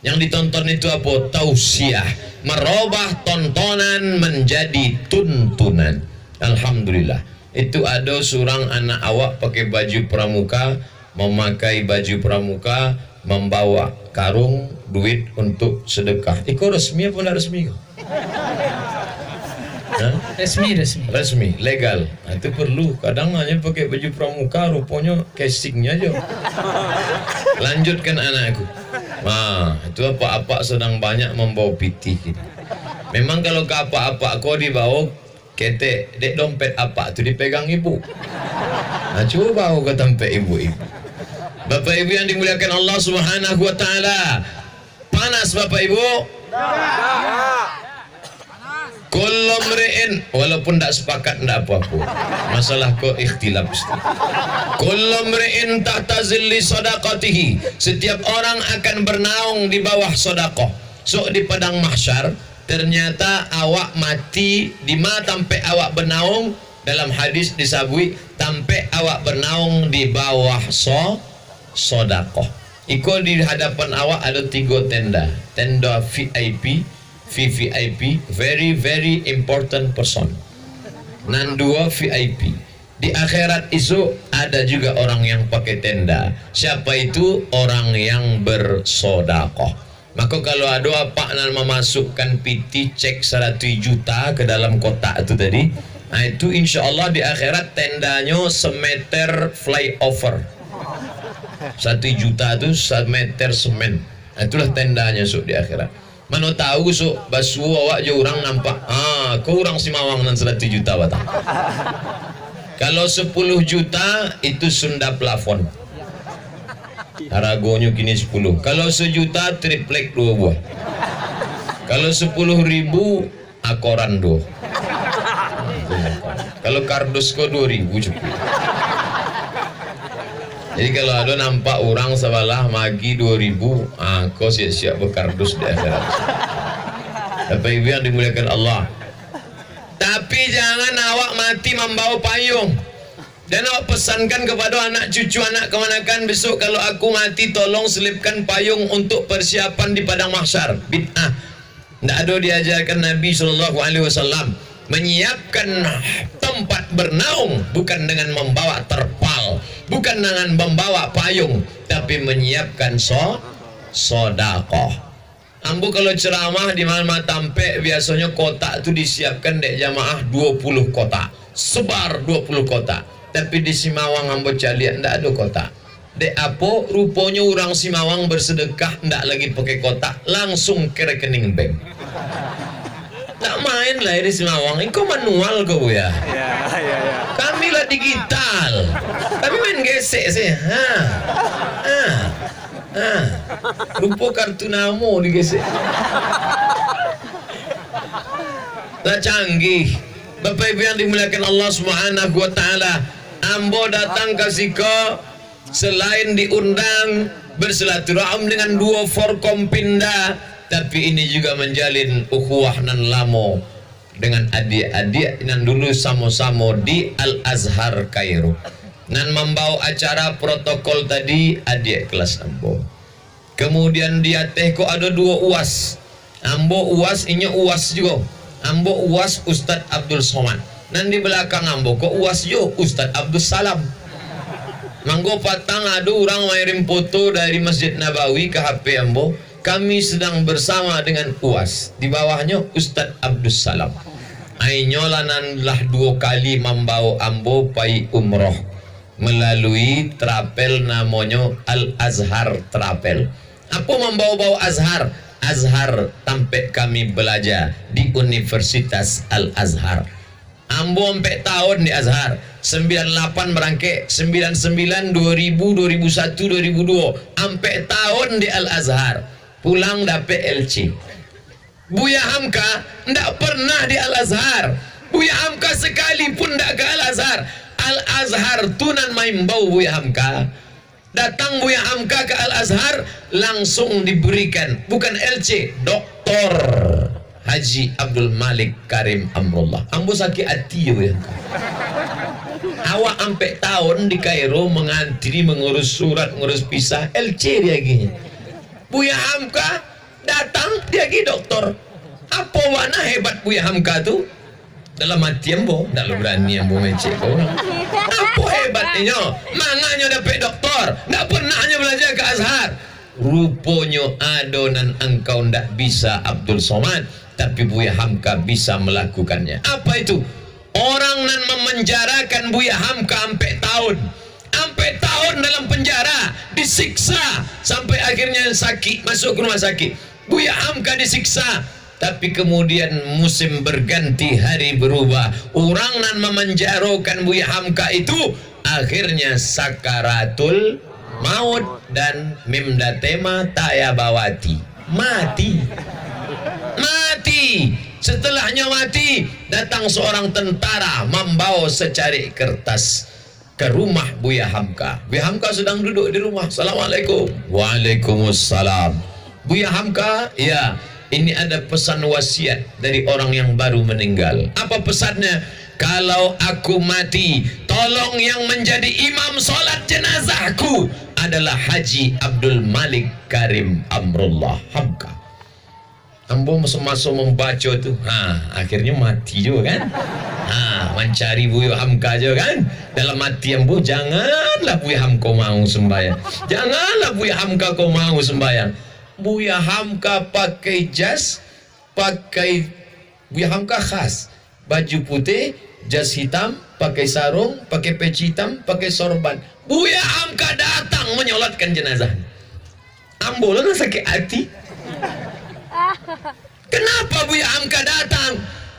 Yang ditonton itu apa? Tausiah. Merubah tontonan menjadi tuntunan. Alhamdulillah. Itu ada seorang anak awak pakai baju pramuka, memakai baju pramuka, membawa karung duit untuk sedekah. Iko resmi apa tidak resmi? Resmi, legal. Nah, itu perlu. Kadang hanya pakai baju pramuka, rupanya casingnya aja. Lanjutkan anakku. Nah, itu apa-apa sedang banyak membawa pitih. Memang kalau ke apa-apa kau dibawa ketek, dek dompet apa itu dipegang ibu. Nah, coba kau ke tempat ibu-ibu. Bapak Ibu yang dimuliakan Allah Subhanahu wa taala. Panas Bapak Ibu? Kullu mri'in, walaupun tidak sepakat tidak apa-apa. Masalah kok ikhtilaf. Kullu mri'in tahta zilli sadaqatihi. Setiap orang akan bernaung di bawah sedekah. So di padang mahsyar, ternyata awak mati di mana sampai awak bernaung, dalam hadis disabui sampai awak bernaung di bawah sedekah. Iko di hadapan awak ada 3 tenda. Tenda VIP, VVIP, very very important person. Nan 2 VIP. Di akhirat itu ada juga orang yang pakai tenda. Siapa itu? Orang yang bersedekah. Maka kalau ada apa nak memasukkan piti cek 100 juta ke dalam kotak itu tadi, nah itu insya Allah di akhirat tendanya semeter flyover. 1 juta itu semeter semen. Nah, itulah tendanya di akhirat. Mana tahu basu awak je orang nampak. Kau orang Simawang dan 100 juta batang. Kalau 10 juta itu Sunda plafon. Harganya kini 10. Kalau 1 juta triplek 2 buah. Kalau 10.000 akoran 2. Kalau kardus ko 2.000 cukup. Jadi kalau ada nampak orang sebelah magi 2.000, kau siap-siap berkardus di akhirat. Bapak Ibu yang dimuliakan Allah. Tapi jangan awak mati membawa payung. Dan awak pesankan kepada anak cucu anak kemanakan besok kalau aku mati tolong selipkan payung untuk persiapan di padang mahsyar. Bid'ah. Tidak ada diajarkan Nabi SAW menyiapkan tempat bernaung bukan dengan membawa terpal, bukan dengan membawa payung, tapi menyiapkan sodakoh. Ambo kalau ceramah di mana tampe biasanya kotak itu disiapkan dek jamaah 20 kotak, sebar 20 kotak. Tapi di Simawang ambo calian ndak ada kotak. Dek apa rupanya orang Simawang bersedekah ndak lagi pakai kotak, langsung ke rekening bank. Tak main lah di Simawang, engkau manual kau ya. Kami lah digital. Kami main gesek sih. Rupa kartu namo digesek. Tak canggih. Bapak Ibu yang dimuliakan Allah Subhanahu wa taala, ambo datang ke siko selain diundang bersilaturahim dengan dua Forkompinda, tapi ini juga menjalin ukhuwah nan lamo dengan adik-adik nan dulu sama-sama di Al-Azhar Kairo. Nan membawa acara protokol tadi adik kelas ambo. Kemudian dia teh kok ada dua uas. Ambo uas, inya uas juga. Ambo uas Ustadz Abdul Somad. Nan di belakang ambo kok uas jo Ustadz Abdul Salam. Manggo patang ada orang mengirim foto dari Masjid Nabawi ke HP ambo. Kami sedang bersama dengan uas. Di bawahnya Ustadz Abdul Salam. Ainyolanan lah 2 kali membawa ambo pai umroh melalui trapel namanya Al-Azhar Trapel. Apa membawa-bawa Azhar? Azhar tampe kami belajar di Universitas Al-Azhar. Ambo sampai tahun di Azhar 98 berangke 99 2000 2001 2002 sampai tahun di Al-Azhar. Pulang dapet LC. Buya Hamka ndak pernah di Al-Azhar. Buya Hamka sekalipun ndak ke Al-Azhar. Al-Azhar tunan main bau Buya Hamka. Datang Buya Hamka ke Al-Azhar langsung diberikan bukan LC, Doktor Haji Abdul Malik Karim Amrullah. Ambo sakit hati Buya Hamka. Awak sampai tahun di Kairo mengantri mengurus surat, mengurus pisah, LC dia gini. Buya Hamka datang dia lagi doktor. Apa warna hebat Buya Hamka tu? Dalam hati ambo, tak berani ambo mecek kau orang. Apa hebatnya? Manganya dapat doktor, tak pernahnya belajar ke Azhar. Rupanya adonan engkau ndak bisa Abdul Somad, tapi Buya Hamka bisa melakukannya. Apa itu? Orang nan memenjarakan Buya Hamka sampai tahun dalam penjara, disiksa sampai akhirnya sakit, masuk ke rumah sakit. Buya Hamka disiksa, tapi kemudian musim berganti, hari berubah. Orang nan memenjarakan Buya Hamka itu akhirnya sakaratul maut dan mimdatema tayabawati, mati. Setelahnya mati, datang seorang tentara membawa secari kertas ke rumah Buya Hamka. Buya Hamka sedang duduk di rumah. Assalamualaikum. Waalaikumsalam. Buya Hamka, ya, ini ada pesan wasiat dari orang yang baru meninggal. Apa pesannya? Kalau aku mati, tolong yang menjadi imam sholat jenazahku adalah Haji Abdul Malik Karim Amrullah Hamka. Ambo masuk membaca tu, akhirnya mati juga kan? Mencari Buya Hamka juga kan? Dalam hati ambo, janganlah Buya Hamka mau sembahyang. Janganlah Buya Hamka kau mau sembahyang. Buya Hamka pakai jas, Buya Hamka khas, baju putih, jas hitam, pakai sarung, pakai peci hitam, pakai sorban. Buya Hamka datang menyolatkan jenazah. Ambulan sakit hati. Kenapa Buya Hamka datang?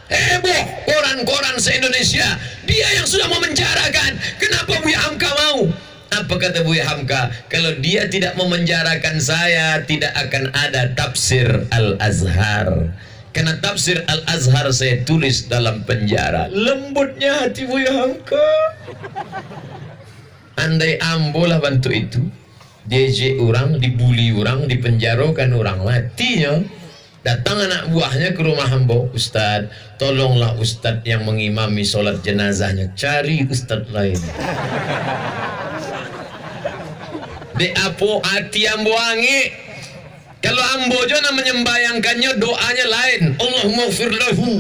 Heboh koran-koran se-Indonesia. Dia yang sudah memenjarakan. Kenapa Buya Hamka mau? Apa kata Buya Hamka? Kalau dia tidak memenjarakan saya, tidak akan ada tafsir Al-Azhar. Karena tafsir Al-Azhar saya tulis dalam penjara. Lembutnya hati Buya Hamka. Andai ambolah bantu itu, diejek orang, dibuli orang, dipenjarakan orang, matinya. Datang anak buahnya ke rumah Ambo, Ustadz, tolonglah Ustadz yang mengimami sholat jenazahnya, cari Ustadz lain. De apo hati Ambo angi. Kalau Ambo jona menyembayangkannya, doanya lain. Allahumma ghfir lahu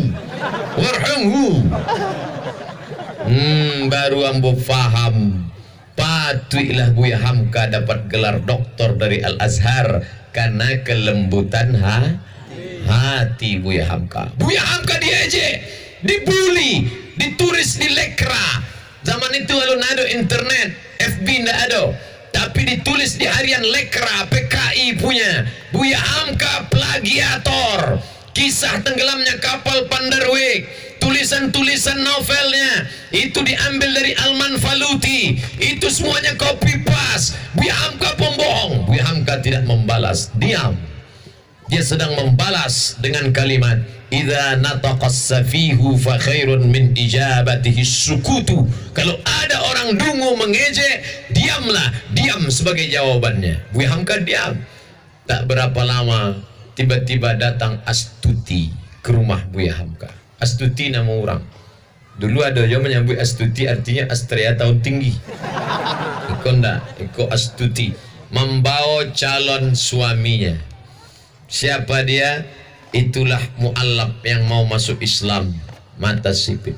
warhamhu. Baru Ambo faham. Patutlah Buya Hamka dapat gelar doktor dari Al-Azhar karena kelembutan hati Buya Hamka. Buya Hamka diejek, dibully, ditulis di lekra. Zaman itu kalau nado internet, FB ndak ada, tapi ditulis di harian lekra PKI punya. Buya Hamka plagiator. Kisah tenggelamnya kapal Pandarweg, tulisan-tulisan novelnya itu diambil dari Alman Faluti, itu semuanya copy paste. Buya Hamka pembohong. Buya Hamka tidak membalas, diam. Dia sedang membalas dengan kalimat idza nataqas safihu fa khairun min ijabatihi sukutu. Kalau ada orang dungu mengejek, diamlah, diam sebagai jawabannya. Buya Hamka diam. Tak berapa lama tiba-tiba datang Astuti ke rumah Buya Hamka. Astuti nama orang. Dulu ada yang menyambut Astuti artinya Astrea tahun tinggi. Iko ndak, Iko Astuti membawa calon suaminya. Siapa dia? Itulah mu'allab yang mau masuk Islam, mata sipit.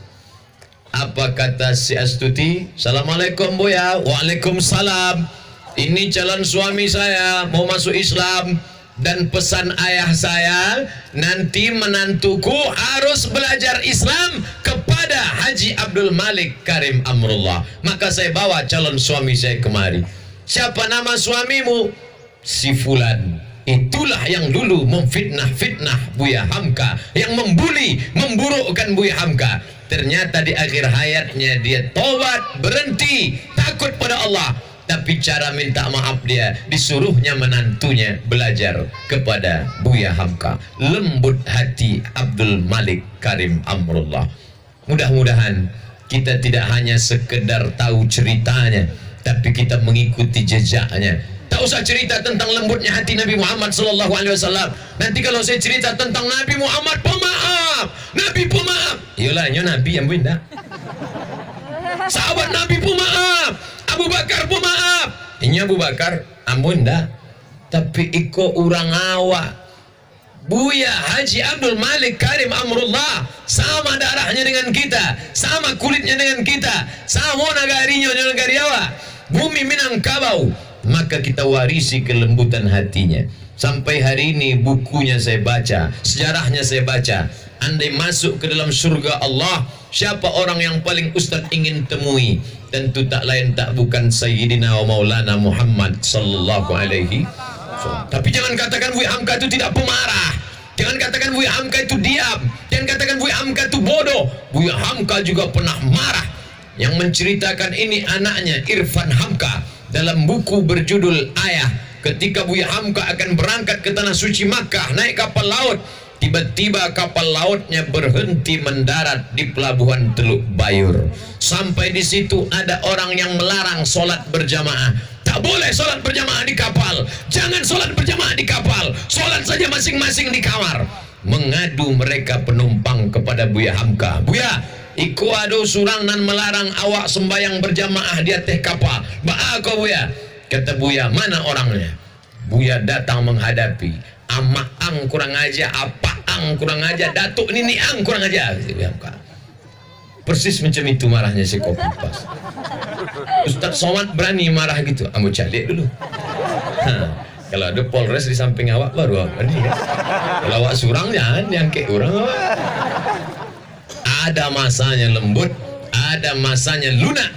Apa kata si Astuti? Assalamualaikum Buya. Waalaikumsalam. Ini calon suami saya mau masuk Islam, dan pesan ayah saya nanti menantuku harus belajar Islam kepada Haji Abdul Malik Karim Amrullah. Maka saya bawa calon suami saya kemari. Siapa nama suamimu? Si Fulan. Itulah yang dulu memfitnah-fitnah Buya Hamka, yang membuli, memburukkan Buya Hamka. Ternyata di akhir hayatnya dia tobat, berhenti, takut pada Allah. Tapi cara minta maaf dia, disuruhnya menantunya belajar kepada Buya Hamka. Lembut hati Abdul Malik Karim Amrullah. Mudah-mudahan kita tidak hanya sekedar tahu ceritanya, tapi kita mengikuti jejaknya. Tak usah cerita tentang lembutnya hati Nabi Muhammad SAW. Nanti kalau saya cerita tentang Nabi Muhammad, pemaaf, Nabi pemaaf. Yalah, nyo Nabi yang benda. Sahabat Nabi pemaaf, Abu Bakar pemaaf. Ini Abu Bakar, ampun dah. Tapi iko orang awak. Buya Haji Abdul Malik Karim Amrullah sama darahnya dengan kita, sama kulitnya dengan kita, sama nagarinya dengan negari awak. Bumi Minangkabau. Maka kita warisi kelembutan hatinya. Sampai hari ini bukunya saya baca, sejarahnya saya baca. Andai masuk ke dalam surga Allah, siapa orang yang paling Ustaz ingin temui? Tentu tak lain tak bukan Sayyidina wa Maulana Muhammad sallallahu alaihi wasallam. Tapi jangan katakan Buya Hamka itu tidak pemarah. Jangan katakan Buya Hamka itu diam. Jangan katakan Buya Hamka itu bodoh. Buya Hamka juga pernah marah. Yang menceritakan ini anaknya Irfan Hamka dalam buku berjudul Ayah. Ketika Buya Hamka akan berangkat ke tanah suci Makkah, naik kapal laut, tiba-tiba kapal lautnya berhenti mendarat di pelabuhan Teluk Bayur. Sampai di situ ada orang yang melarang solat berjamaah. Tak boleh solat berjamaah di kapal. Jangan solat berjamaah di kapal. Solat saja masing-masing di kamar. Mengadu mereka penumpang kepada Buya Hamka. Buya, iku ado surang nan melarang awak sembayang berjamaah di atas kapal. Ba'a kau Buya? Kata Buya, mana orangnya? Buya datang menghadapi. Amaang kurang aja, apaang kurang aja, datuk nini ang kurang aja. Persis macam itu marahnya si Kopi Pas. Ustaz Somad berani marah gitu. Ambo calik dulu. Kalau ada Polres di samping awak baru awak ini. Kalau awak surang jangan diangkat orang awak. Ada masanya lembut, ada masanya lunak,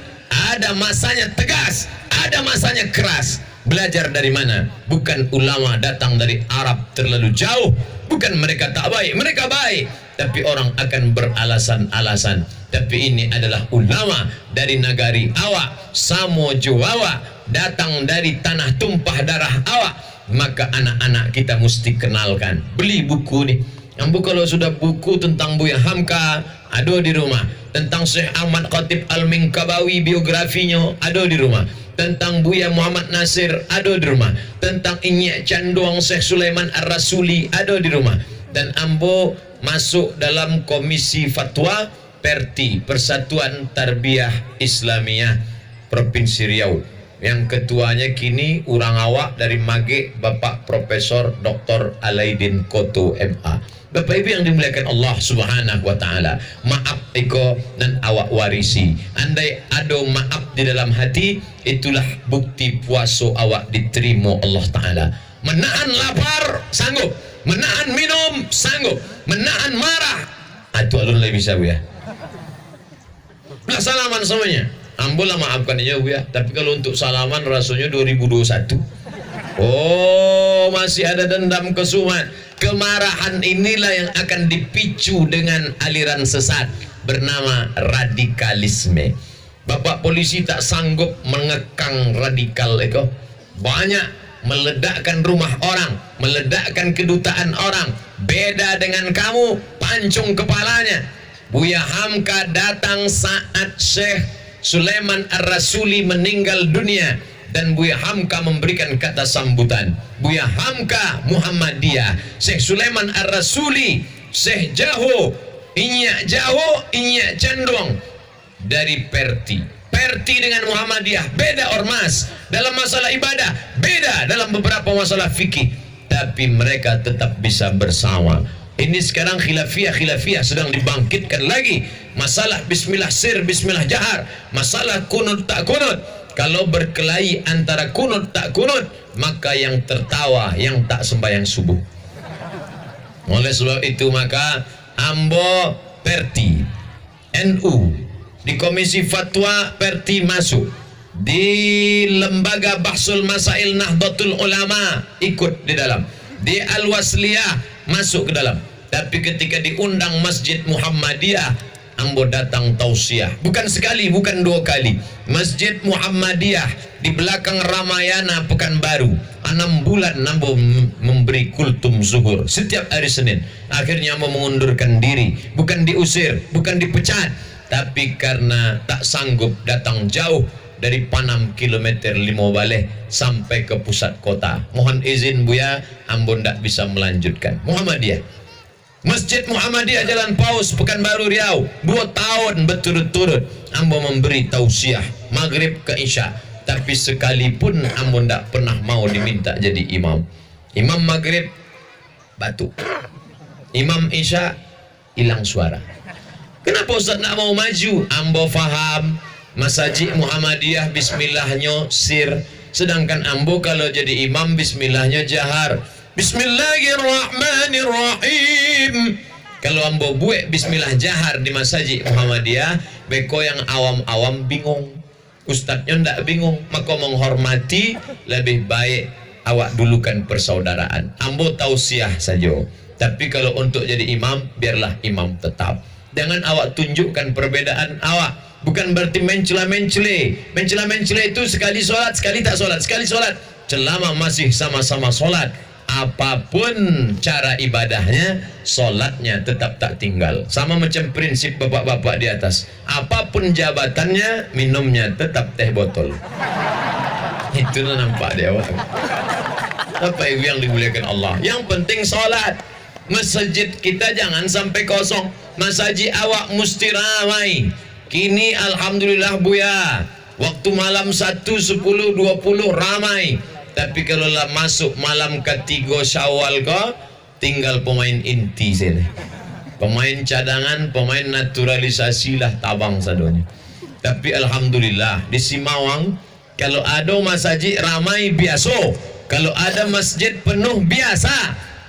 ada masanya tegas, ada masanya keras. Belajar dari mana? Bukan ulama datang dari Arab terlalu jauh. Bukan mereka tak baik, mereka baik. Tapi orang akan beralasan-alasan. Tapi ini adalah ulama dari negari awak, Samo Jawa, datang dari tanah tumpah darah awak. Maka anak-anak kita mesti kenalkan. Beli buku nih. Ambo kalau sudah buku tentang Buya Hamka, ada di rumah. Tentang Syekh Ahmad Khatib Al-Minkabawi biografinya, ada di rumah. Tentang Buya Muhammad Nasir, ada di rumah. Tentang Inyak Canduang Syekh Sulaiman Ar-Rasuli, ada di rumah. Dan ambo masuk dalam komisi fatwa PERTI, Persatuan Tarbiyah Islamiyah Provinsi Riau. Yang ketuanya kini orang awak dari Mage, Bapak Profesor Dr. Alaidin Koto MA. Bapak Ibu yang dimuliakan Allah Subhanahu wa taala, maaf iko dan awak warisi. Andai ada maaf di dalam hati, itulah bukti puasa awak diterima Allah taala. Menahan lapar sanggup, menahan minum sanggup, menahan marah. Itu alun lebih bisa Bu ya. Belah salaman semuanya. Ambo lah maafkan aja Bu ya. Tapi kalau untuk salaman rasanya 2021. Oh, masih ada dendam kesumat. Kemarahan inilah yang akan dipicu dengan aliran sesat bernama radikalisme. Bapak polisi tak sanggup mengekang radikal itu. Banyak meledakkan rumah orang, meledakkan kedutaan orang. Beda dengan kamu, pancung kepalanya. Buya Hamka datang saat Syekh Sulaiman Ar-Rasuli meninggal dunia. Dan Buya Hamka memberikan kata sambutan. Buya Hamka Muhammadiyah, Syekh Sulaiman Ar-Rasuli, Syekh Jaho, Inyak Jaho, Inyak Canduang dari PERTI. PERTI dengan Muhammadiyah beda ormas. Dalam masalah ibadah beda, dalam beberapa masalah fikih. Tapi mereka tetap bisa bersama. Ini sekarang khilafiyah sedang dibangkitkan lagi. Masalah bismillah sir, bismillah jahar, masalah kunut tak kunut. Kalau berkelahi antara kunut tak kunut, maka yang tertawa yang tak sembahyang subuh. Oleh sebab itu maka ambo PERTI NU di komisi fatwa PERTI masuk, di lembaga Bahsul Masail Nahdlatul Ulama ikut di dalam, di Al-Wasliyah masuk ke dalam. Tapi ketika diundang Masjid Muhammadiyah, ambo datang tausiah, bukan sekali, bukan dua kali. Masjid Muhammadiyah di belakang Ramayana Pekanbaru, 6 bulan ambo memberi kultum zuhur setiap hari Senin. Akhirnya ambo mengundurkan diri, bukan diusir, bukan dipecat, tapi karena tak sanggup datang jauh dari Panam kilometer 5 balik sampai ke pusat kota. Mohon izin Buya, ambo ndak bisa melanjutkan. Muhammadiyah, Masjid Muhammadiyah Jalan Paus Pekanbaru Riau, 2 tahun berturut-turut ambo memberi tausiah maghrib ke isya. Tapi sekalipun ambo ndak pernah mau diminta jadi imam. Imam maghrib batuk, imam isya hilang suara. Kenapa Ustaz nak mau maju? Ambo faham Masjid Muhammadiyah bismillahnya sir, sedangkan ambo kalau jadi imam bismillahnya jahar. Bismillahirrahmanirrahim. Kalau ambo buat bismillah jahar di Masjid Muhammadiyah, beko yang awam-awam bingung, ustadznya ndak bingung. Maka menghormati lebih baik awak dulukan persaudaraan. Ambo tausiah saja. Tapi kalau untuk jadi imam, biarlah imam tetap. Jangan awak tunjukkan perbedaan awak. Bukan berarti mencela-mencela. Mencela-mencela itu sekali solat, sekali tak solat, sekali solat. Selama masih sama-sama solat, apapun cara ibadahnya, solatnya tetap tak tinggal. Sama macam prinsip bapak-bapak di atas. Apapun jabatannya, minumnya tetap teh botol. Itu nampak dia awak. Apa yang dimuliakan Allah? Yang penting solat. Masjid kita jangan sampai kosong. Masjid awak mesti ramai. Kini alhamdulillah Buya, waktu malam 1, 10, 20 ramai. Tapi kalau lah masuk malam ketiga Syawal kau, tinggal pemain inti sini. Pemain cadangan, pemain naturalisasi lah tabang sadonya. Tapi alhamdulillah di Simawang kalau ada masjid ramai biasa. Kalau ada masjid penuh biasa,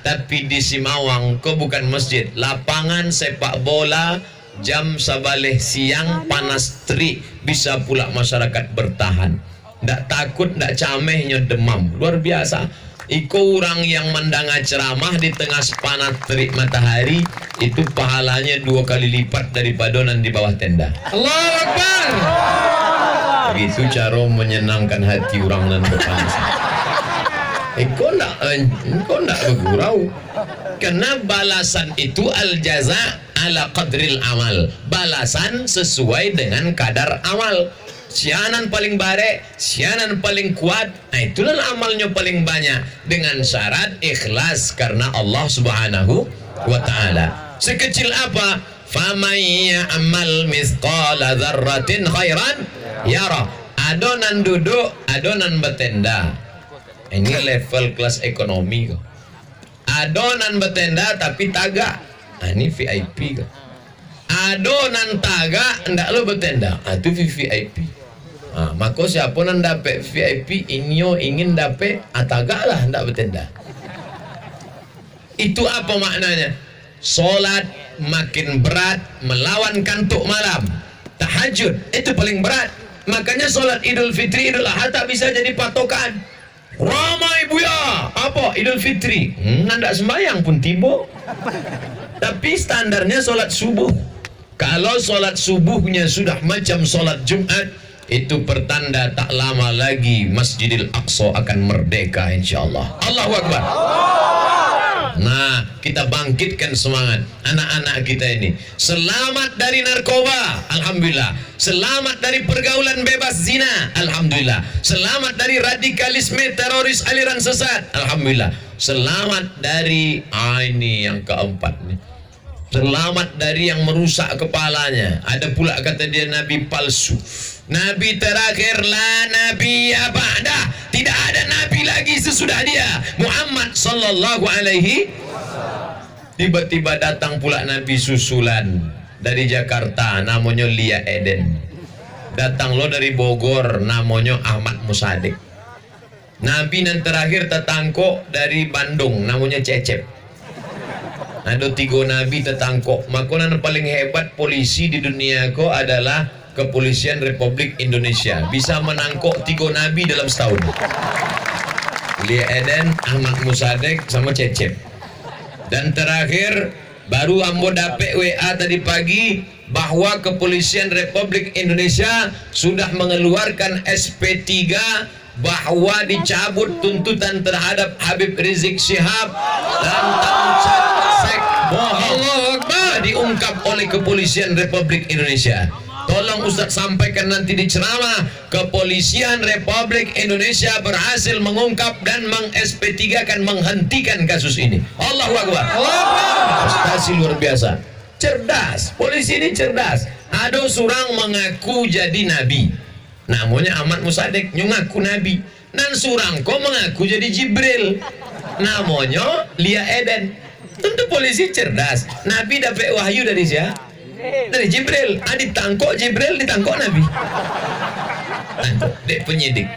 tapi di Simawang kok bukan masjid, lapangan sepak bola, jam sabaleh siang panas terik, bisa pula masyarakat bertahan. Ndak takut, ndak camehnya demam. Luar biasa. Iko orang yang mendengar ceramah di tengah panas terik matahari, itu pahalanya 2 kali lipat daripada nan di bawah tenda. Allahu Akbar. Begitu cara menyenangkan hati orang nan berpanas. Iko ndak bergurau. Karena balasan itu al-jaza ala qadril amal. Balasan sesuai dengan kadar amal. Sianan paling bare, sianan paling kuat, nah itulah amalnya paling banyak, dengan syarat ikhlas karena Allah Subhanahu wa ta'ala. Sekecil apa? Faman ya'mal mithqala dzarratin khairan yara. Adonan duduk, adonan bertenda. Ini level kelas ekonomi kok. Adonan bertenda tapi tagak. Nah, ini VIP kok. Adonan tagak ndak lo bertenda. Ah, itu VIP. Maka siapa yang dapat VIP, inyo ingin dapat tagak lah, ndak bertenda. Itu apa maknanya? Solat makin berat melawan kantuk malam. Tahajud itu paling berat. Makanya solat Idul Fitri, Idul Adha tak bisa jadi patokan. Ramai buya, apa Idul Fitri? Ndak sembahyang pun tiba. Tapi standarnya solat subuh. Kalau solat subuhnya sudah macam solat Jumat, itu pertanda tak lama lagi Masjidil Aqsa akan merdeka insyaallah. Allahu Akbar. Nah, kita bangkitkan semangat anak-anak kita ini. Selamat dari narkoba, alhamdulillah. Selamat dari pergaulan bebas zina, alhamdulillah. Selamat dari radikalisme teroris aliran sesat, alhamdulillah. Selamat dari ini yang keempat nih. Selamat dari yang merusak kepalanya. Ada pula kata dia nabi palsu. Nabi terakhir la nabi ba'dah. Tidak ada nabi lagi sesudah dia, Muhammad sallallahu alaihi. Tiba-tiba datang pula nabi susulan dari Jakarta, namanya Lia Eden. Datang lo dari Bogor, namanya Ahmad Musadik. Nabi yang terakhir tetangko dari Bandung, namanya Cecep. Ada 3 nabi tetangko. Makanan paling hebat polisi di dunia ko adalah Kepolisian Republik Indonesia. Bisa menangkok 3 nabi dalam setahun. Lia Eden, Ahmad Musadek, sama Cecep. Dan terakhir baru ambo dapet WA tadi pagi bahwa Kepolisian Republik Indonesia sudah mengeluarkan SP3 bahwa dicabut tuntutan terhadap Habib Rizik Syihab dan Tamsek bohong. Diungkap oleh Kepolisian Republik Indonesia. Tolong Ustaz sampaikan nanti di ceramah, Kepolisian Republik Indonesia berhasil mengungkap dan meng-SP3 kan, menghentikan kasus ini. Allahu Akbar. Prestasi luar biasa. Cerdas, polisi ini cerdas. Ada surang mengaku jadi nabi, namanya Ahmad Musadek, ngaku nabi. Dan surang kok mengaku jadi Jibril, namanya Lia Eden. Tentu polisi cerdas. Nabi dapat wahyu dari siapa? Dari Jibril. Ditangkok Jibril, ditangkok Nabi. Tangkok dek penyidik.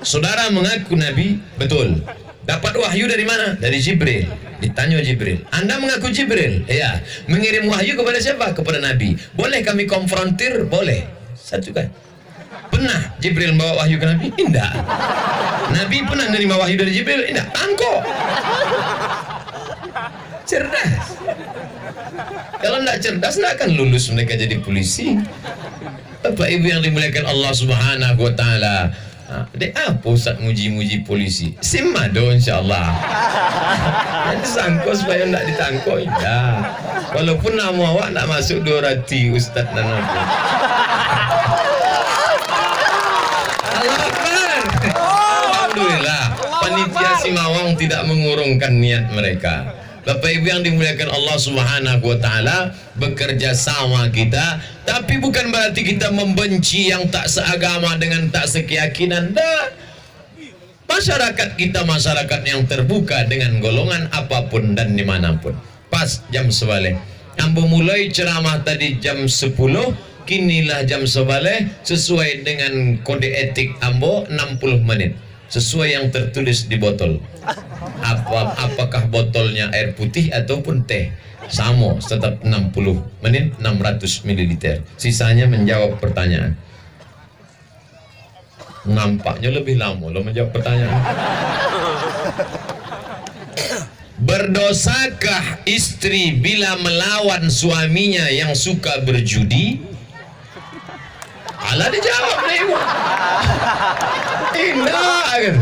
Saudara mengaku Nabi, betul. Dapat wahyu dari mana? Dari Jibril. Ditanya Jibril, Anda mengaku Jibril? Iya. Mengirim wahyu kepada siapa? Kepada Nabi. Boleh kami konfrontir? Boleh. Satu kan. Pernah Jibril bawa wahyu ke Nabi? Tidak. Nabi pernah menerima wahyu dari Jibril? Tidak. Tangkok. Cerdas. Kalau tidak cerdas, tidak akan lulus mereka jadi polisi. Bapak Ibu yang dimuliakan Allah Subhanahu wa ta'ala. Dek apa Ustaz muji-muji polisi? Simado insyaAllah. Nanti sangko supaya tidak ditangkok. Ya. Walaupun nama awak tidak masuk 200 Ustaz dan aku. Alhamdulillah, panitia Simawang tidak mengurungkan niat mereka. Bapak Ibu yang dimuliakan Allah Subhanahu wa ta'ala, bekerja sama kita, tapi bukan berarti kita membenci yang tak seagama dengan tak sekeyakinan. Dah. Masyarakat kita masyarakat yang terbuka dengan golongan apapun dan dimanapun. Pas jam sebalik, ambo mulai ceramah tadi jam 10, kinilah jam sebalik sesuai dengan kode etik ambo 60 menit. sesuai yang tertulis di botol. Apakah botolnya air putih ataupun teh? Sama, tetap 60 menit 600 ml. Sisanya menjawab pertanyaan. Nampaknya lebih lama lo menjawab pertanyaan. Berdosakah istri bila melawan suaminya yang suka berjudi? Alah dijawab nih ibu. Indah kan?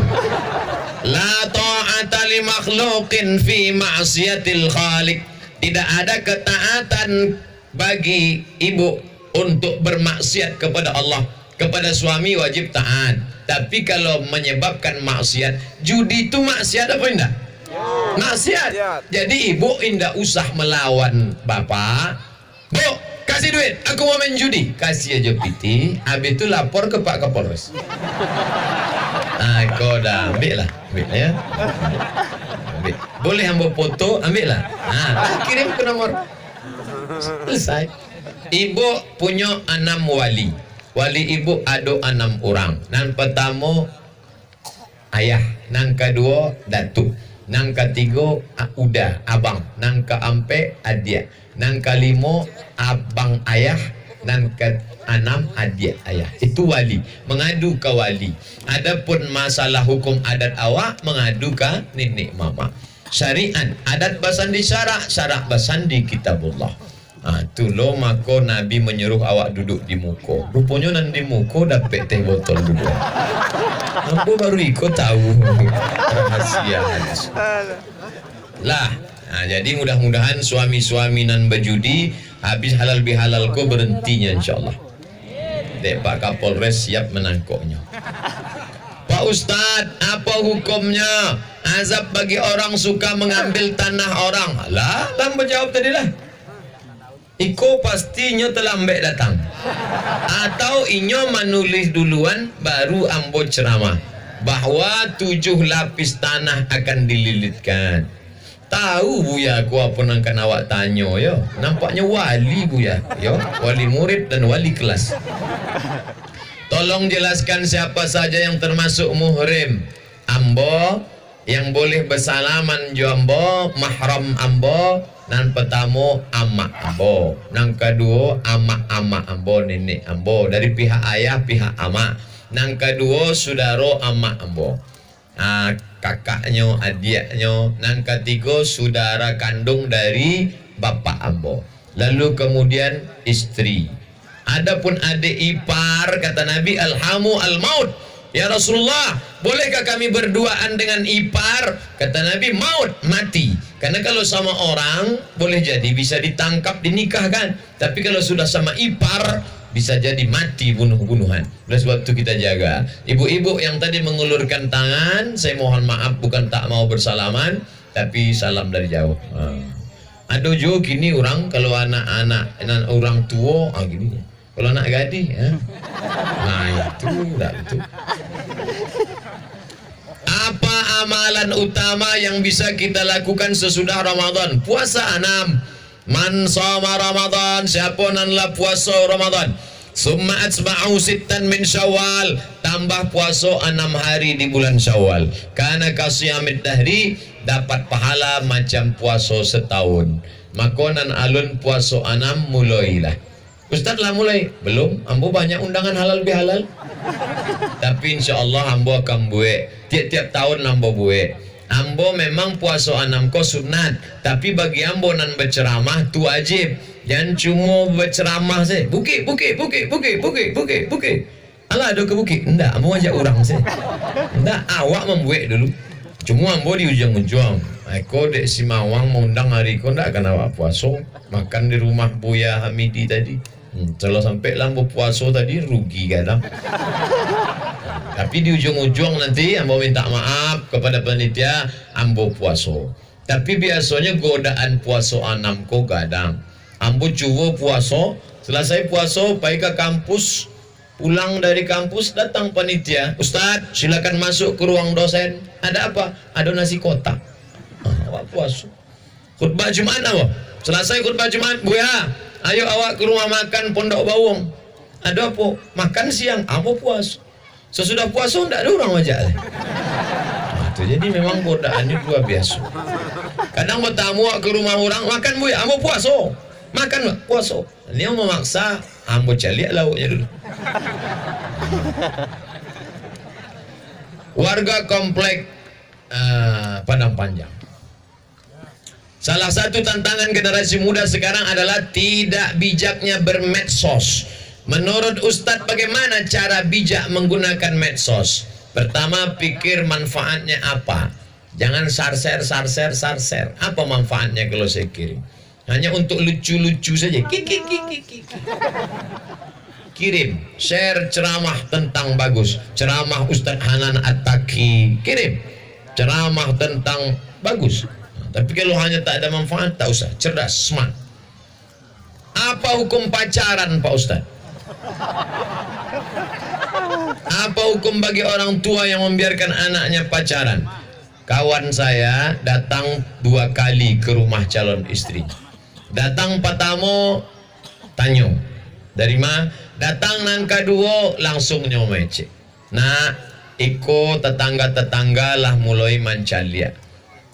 La ta'ata li makhluqin fi ma'siyatil khaliq. Tidak ada ketaatan bagi ibu untuk bermaksiat kepada Allah. Kepada suami wajib taat. Tapi kalau menyebabkan maksiat, judi itu maksiat apa enggak? Maksiat. Jadi ibu indah usah melawan bapak. Bu, kasih duit, aku mau main judi. Kasih aja piti, habis itu lapor ke Pak Kapolres. Nah, kau dah ambil lah ya. Ambil. Boleh ambil foto, ambil lah. Nah, kirim ke nomor. Selesai. Ibu punya 6 wali. Wali ibu ada 6 orang. Nan pertama ayah, nan kedua datuk, nan ketiga udah abang, nan keempat adik, nan kelima abang ayah, nan keenam adik ayah. Itu wali, mengadu ke wali. Adapun masalah hukum adat awak mengadu ke nenek mama. Syariat adat basandi syarak, syarak basandi kitabullah. Tu lo maka Nabi menyuruh awak duduk di muka. Rupanya nanti muka dapat teh botol dulu. Aku baru ikut tahu rahasia hadis. Lah, jadi mudah-mudahan suami-suami nan berjudi habis halal bihalal ko berhentinya insyaallah. Dek Pak Kapolres siap menangkapnya. Pak Ustadz, apa hukumnya azab bagi orang suka mengambil tanah orang? Lah, lambat jawab tadi lah. Iko pastinya terlambat datang. Atau inyo menulis duluan baru ambo ceramah bahwa 7 lapis tanah akan dililitkan. Tahu Buya aku apa nangkan awak tanya yo. Nampaknya wali Buya yo, wali murid dan wali kelas. Tolong jelaskan siapa saja yang termasuk muhrim. Ambo yang boleh bersalaman jo ambo, mahram ambo. Nan pertama amak ambo, nang kedua amak ambo, nenek ambo dari pihak ayah pihak amak. Nang kedua saudara amak ambo, kakaknya adiknya. Nang ketiga saudara kandung dari bapak ambo. Lalu kemudian istri. Adapun adik ipar kata Nabi alhamu al-maut. Ya Rasulullah, bolehkah kami berduaan dengan ipar? Kata Nabi, maut, mati. Karena kalau sama orang, boleh jadi bisa ditangkap, dinikahkan. Tapi kalau sudah sama ipar, bisa jadi mati bunuh-bunuhan. Oleh sebab itu kita jaga. Ibu-ibu yang tadi mengulurkan tangan, saya mohon maaf bukan tak mau bersalaman, tapi salam dari jauh. Ada juga kini orang, kalau anak-anak orang tua, gini. Kalau anak gadis, nah itu enggak betul. Apa amalan utama yang bisa kita lakukan sesudah Ramadan? Puasa 6. Man shoma Ramadan, siapa nanlah puasa Ramadan. Summa atba'u 6 min Syawal, tambah puasa 6 hari di bulan Syawal. Kana kasiyamid dahri, dapat pahala macam puasa setahun. Makonan alun puasa 6 mulailah. Ustaz lah mulai belum, ambo banyak undangan halal bihalal. Tapi insyaallah ambo akan buat tiap-tiap tahun ambo buat. Ambo memang puasa 6 ko sunat, tapi bagi ambo nan berceramah tu wajib. Jangan cuma berceramah saja. Bukit. Alah ada ke bukit? Enggak, ambo ajak orang saja. Enggak, awak membuat dulu. Cuma ambo di ujung-ujung. Aku dek si Mawang mengundang hari ko ndak akan awak puasa. Makan di rumah Buya Hamidi tadi. Kalau sampai lampu puasa tadi rugi kadang. Tapi di ujung-ujung nanti ambo minta maaf kepada panitia, ambo puasa. Tapi biasanya godaan puasa 6 ko kadang. Ambo cuba puasa, selesai puasa pergi ke kampus, pulang dari kampus datang panitia, Ustaz silakan masuk ke ruang dosen. Ada apa? Ada nasi kotak. Awak puasa. Khutbah Jumat apa? Selesai khutbah Jumat, Buya, ayo awak ke rumah makan Pondok Bawang. Ada apa? Makan siang, apa puasa. Sesudah puasa tidak ada orang ajak. Jadi memang godaan ini luar biasa. Kadang bertamu ke rumah orang, makan bu ya, ambo puasa, makan puasa. Dia memaksa, ambo caliak lauknya dulu. Warga komplek Padang Panjang. Salah satu tantangan generasi muda sekarang adalah tidak bijaknya bermedsos. Menurut Ustadz, bagaimana cara bijak menggunakan medsos? Pertama, pikir manfaatnya apa. Jangan sarser. Apa manfaatnya kalau saya kirim? Hanya untuk lucu-lucu saja. Kirim, share ceramah tentang bagus. Ceramah Ustadz Hanan At-Taqi. Kirim. Ceramah tentang bagus. Tapi kalau hanya tak ada manfaat, tak usah. Cerdas, smart. Apa hukum pacaran, Pak Ustadz? Apa hukum bagi orang tua yang membiarkan anaknya pacaran? Kawan saya datang 2 kali ke rumah calon istri. Datang pertama tanyo. Dari mana? Datang nang kedua langsung nyomece. Nah, iko tetangga-tetangga lah mulai mancalia.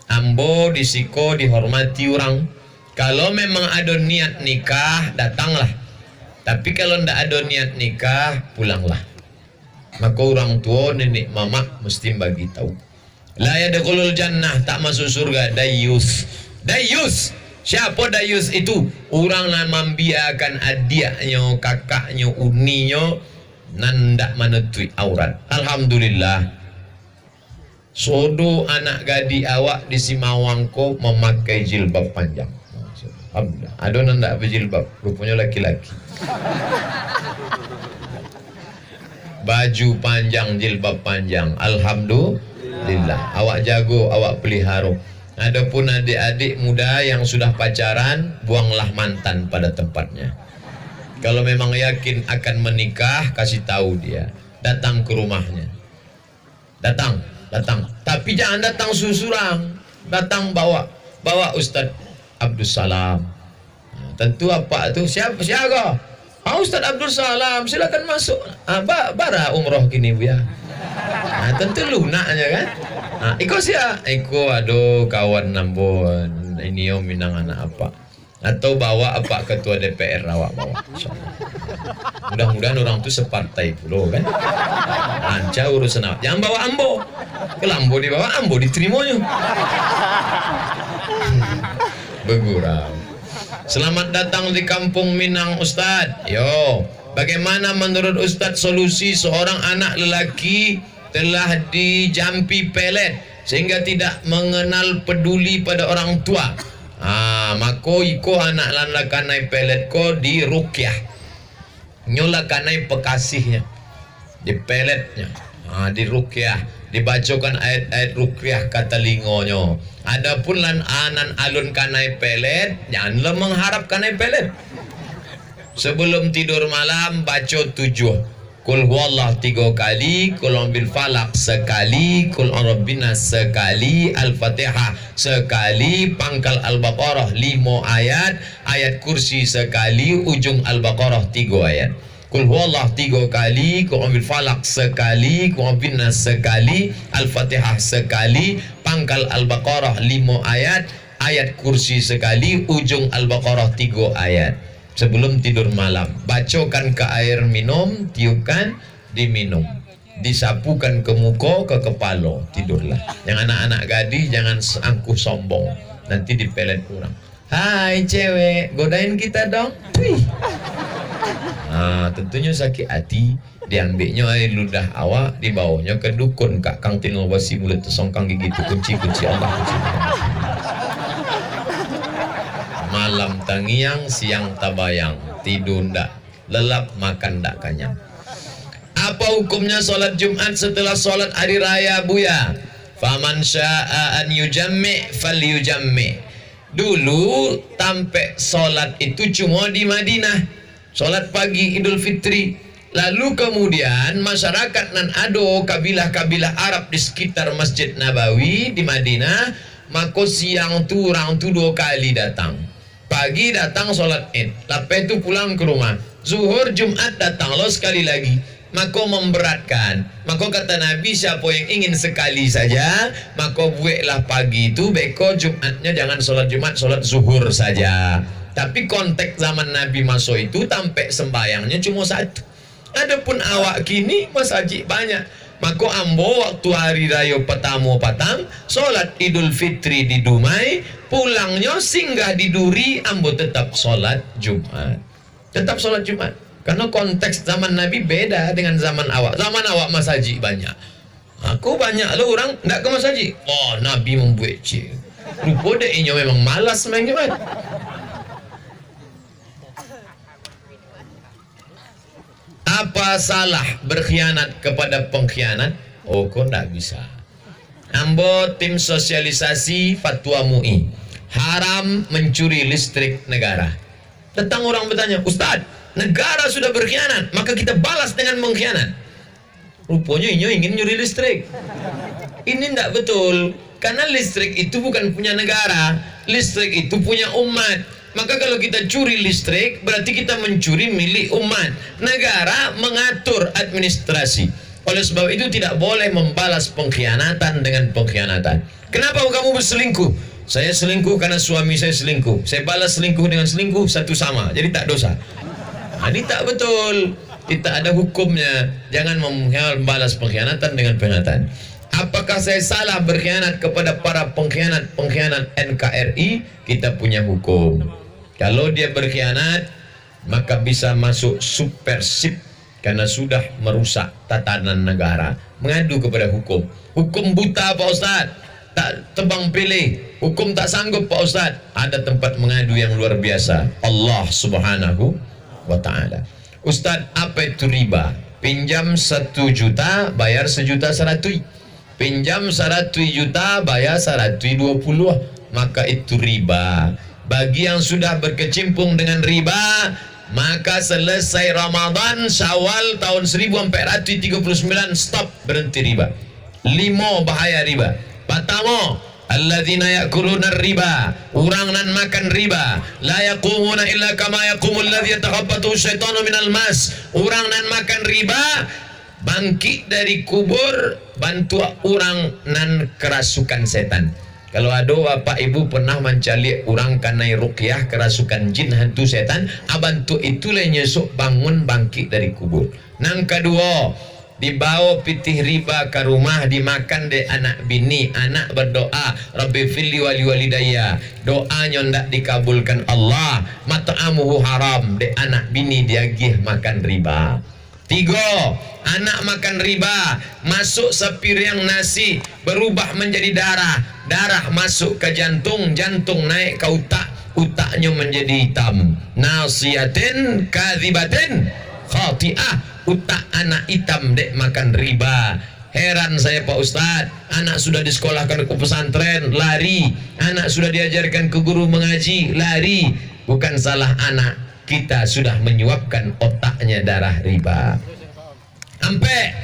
Ambo disiko dihormati orang. Kalau memang ada niat nikah, datanglah. Tapi kalau ndak ada niat nikah, pulanglah. Maka orang tua, nenek, mama mesti bagi tahu. La yadkhulul jannah, tak masuk surga dayus. Dayus. Siapa dayus itu? Orang yang membiarkan adiknya, kakaknya, uninya nan ndak menutui aurat. Alhamdulillah. Sodo anak gadi awak di Simawangko memakai jilbab panjang. Alhamdulillah. Ada nan ndak berjilbab, rupanya laki-laki. Baju panjang, jilbab panjang. Alhamdulillah. Awak jago, awak pelihara. Adapun adik-adik muda yang sudah pacaran, buanglah mantan pada tempatnya. Kalau memang yakin akan menikah, kasih tahu dia. Datang ke rumahnya. Datang. Tapi jangan datang susurang. Datang bawa Ustadz Abdul Salam. Nah, tentu apa tu? Siapa? Ustadz Abdul Salam, silakan masuk. Bara umroh kini bu ya. Nah, tentu lunaknya kan. Nah, iko aduh kawan nambon ini om minang anak apa? Atau bawa apa ketua DPR awak bawa. Mudah-mudahan orang tu separtai pula kan. Lancar urusan awak. Jangan bawa ambo. Kalau ambo dibawa, ambo diterimanya. Begurau. Selamat datang di Kampung Minang Ustadz. Yo, bagaimana menurut Ustadz solusi seorang anak lelaki telah dijampi pelet sehingga tidak mengenal peduli pada orang tua? Mako iko anak lan lakanai pelet ko di rukyah. Nyolakanai pekasihnya. Di peletnya. Di rukyah. Dibacakan ayat-ayat rukyah kata lingonyo. Adapun lan anan alun kanai pelet, janganlah mengharap kanai pelet. Sebelum tidur malam baca 7. Kul huwallah 3 kali, kul bil falak sekali, kul rabbina sekali, al-fatihah sekali, pangkal al-baqarah 5 ayat, ayat kursi sekali, ujung al-baqarah 3 ayat. Kul huwallah 3 kali, kul bil falak sekali, kul rabbina sekali, al-fatihah sekali, pangkal al-baqarah 5 ayat, ayat kursi sekali, ujung al-baqarah 3 ayat. Sebelum tidur malam, bacokan ke air minum, tiupkan, diminum, disapukan ke muka, ke kepala, tidurlah. Yang anak-anak gadis jangan angkuh sombong, nanti dipelet orang. Hai cewek, godain kita dong. Wih. Tentunya sakit hati. Diambilnya air ludah awak, dibawanya ke dukun kak kang tino wasi mulut tersongkang gigi itu kunci Allah kunci. Malam tangiang, siang tabayang, tidur ndak lelap, makan ndak kenyang. Apa hukumnya sholat Jumat setelah sholat hari raya buya? Faman syaa an yujammi falyujammi. Dulu tampe sholat itu cuma di Madinah, sholat pagi Idul Fitri. Lalu kemudian masyarakat nan ado kabilah-kabilah Arab di sekitar Masjid Nabawi di Madinah, maka siang tu orang tu 2 kali datang. Pagi datang sholat Id, lepas itu pulang ke rumah. Zuhur Jumat datang lo sekali lagi. maka memberatkan. Maka kata Nabi, siapa yang ingin sekali saja, maka buatlah pagi itu, beko Jumatnya jangan sholat Jumat, sholat zuhur saja. Tapi konteks zaman Nabi masuk itu sampai sembayangnya cuma satu. Adapun awak kini masjid banyak. Maka ambo waktu hari raya pertama patang, sholat Idul Fitri di Dumai, pulangnya singgah di Duri, ambo tetap sholat Jumat. Tetap sholat Jumat. Karena konteks zaman Nabi beda dengan zaman awak. Zaman awak masjid banyak. Aku banyak lo orang tidak ke masjid. Oh, Nabi membuat cik. Rupa dek inyo memang malas main Jumat. Apa salah berkhianat kepada pengkhianat? Oh, kok tidak bisa. Ambo tim sosialisasi fatwa MUI, haram mencuri listrik negara. Datang orang bertanya, Ustadz, negara sudah berkhianat, maka kita balas dengan mengkhianat. Rupanya ini ingin nyuri listrik. Ini tidak betul, karena listrik itu bukan punya negara, listrik itu punya umat. Maka kalau kita curi listrik, berarti kita mencuri milik umat. Negara mengatur administrasi. Oleh sebab itu tidak boleh membalas pengkhianatan dengan pengkhianatan. Kenapa kamu berselingkuh? Saya selingkuh karena suami saya selingkuh. Saya balas selingkuh dengan selingkuh, satu sama. Jadi tak dosa. Nah, ini tak betul. Tidak ada hukumnya. Jangan membalas pengkhianatan dengan pengkhianatan. Apakah saya salah berkhianat kepada para pengkhianat NKRI? Kita punya hukum. Kalau dia berkhianat, maka bisa masuk supersip karena sudah merusak tatanan negara. Mengadu kepada hukum. Hukum buta Pak Ustadz, tak tebang pilih. Hukum tak sanggup Pak Ustadz. Ada tempat mengadu yang luar biasa. Allah Subhanahu wa ta'ala. Ustadz, apa itu riba? Pinjam 1 juta, bayar 1.100.000. Pinjam 100 juta, bayar 120. Maka itu riba. Bagi yang sudah berkecimpung dengan riba, maka selesai Ramadan Syawal tahun 1439 stop, berhenti riba. 5 bahaya riba. Pertama, alladzina ya'kuluna riba, orang nan makan riba, la yaqumuna illa kama yaqumul ladzi yatakhabbathu syaitanu minal mas. Orang nan makan riba bangkit dari kubur, bantu orang nan kerasukan setan. Kalau ada bapak ibu pernah mencari orang kanai ruqyah kerasukan jin hantu setan, abantu itulah nyesuk bangun bangkit dari kubur. Nang kedua, dibawa pitih riba ke rumah, dimakan de anak bini, anak berdoa, Rabbi fili wali walidayya, doanya ndak dikabulkan Allah, mat'amuhu haram, de anak bini diagih makan riba. 3, anak makan riba, masuk sepiring nasi, berubah menjadi darah, darah masuk ke jantung, jantung naik ke utak, utaknya menjadi hitam. Nasiyatin kadhibatin khati'ah, utak anak hitam dek makan riba. Heran saya Pak Ustadz, anak sudah disekolahkan ke pesantren, lari. Anak sudah diajarkan ke guru mengaji, lari. Bukan salah anak, kita sudah menyuapkan otaknya darah riba. Sampai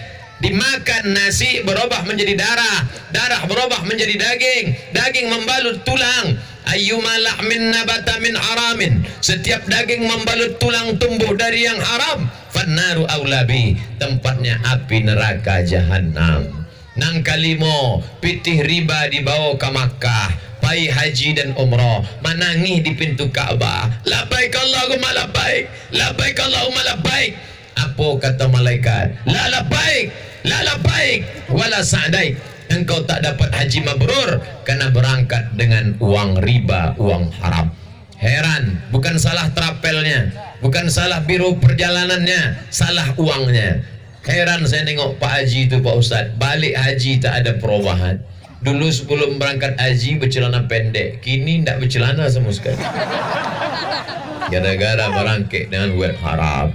dimakan nasi berubah menjadi darah, darah berubah menjadi daging, daging membalut tulang. Ayyuma lahmin nabata min haramin, setiap daging membalut tulang tumbuh dari yang haram, fannaru aulabi, tempatnya api neraka jahanam. Nang kalimo, pitih riba dibawa ke Makkah, pai haji dan umrah, menangis di pintu Ka'bah, labbaik Allahumma labbaik, labbaik Allahumma labbaik. Apa kata malaikat? La labbaik, la labbaik, wala sa'daik. Engkau tak dapat haji mabrur karena berangkat dengan uang riba, uang haram. Heran, bukan salah trapelnya, bukan salah biro perjalanannya, salah uangnya. Heran saya tengok Pak Haji itu Pak Ustadz, balik haji tak ada perubahan. Dulu sebelum berangkat haji bercelana pendek, kini tidak bercelana sama sekali. Gara-gara berangkat dengan web haram.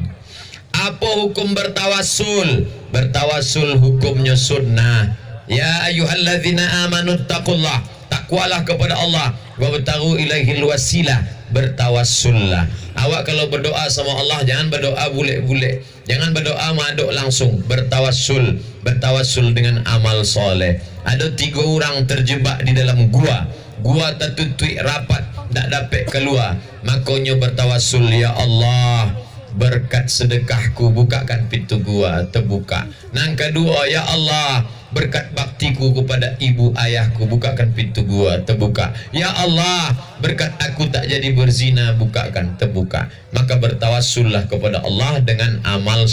Apa hukum bertawassul? Bertawassul hukumnya sunnah. Ya ayyuhalladzina amanu taqullah, takwalah kepada Allah, wabtaghu ilaihil wasilah, bertawassullah. Awak kalau berdoa sama Allah jangan berdoa bule-bule, jangan berdoa maduk langsung, bertawassul, bertawassul dengan amal soleh. Ada 3 orang terjebak di dalam gua, gua tertutup rapat, tak dapat keluar, makanya bertawassul, ya Allah, berkat sedekahku bukakan pintu gua terbuka. Nang kedua, ya Allah, berkat baktiku kepada ibu ayahku bukakan pintu gua terbuka. Ya Allah, berkat aku tak jadi berzina bukakan terbuka. Maka bertawassullah kepada Allah dengan amal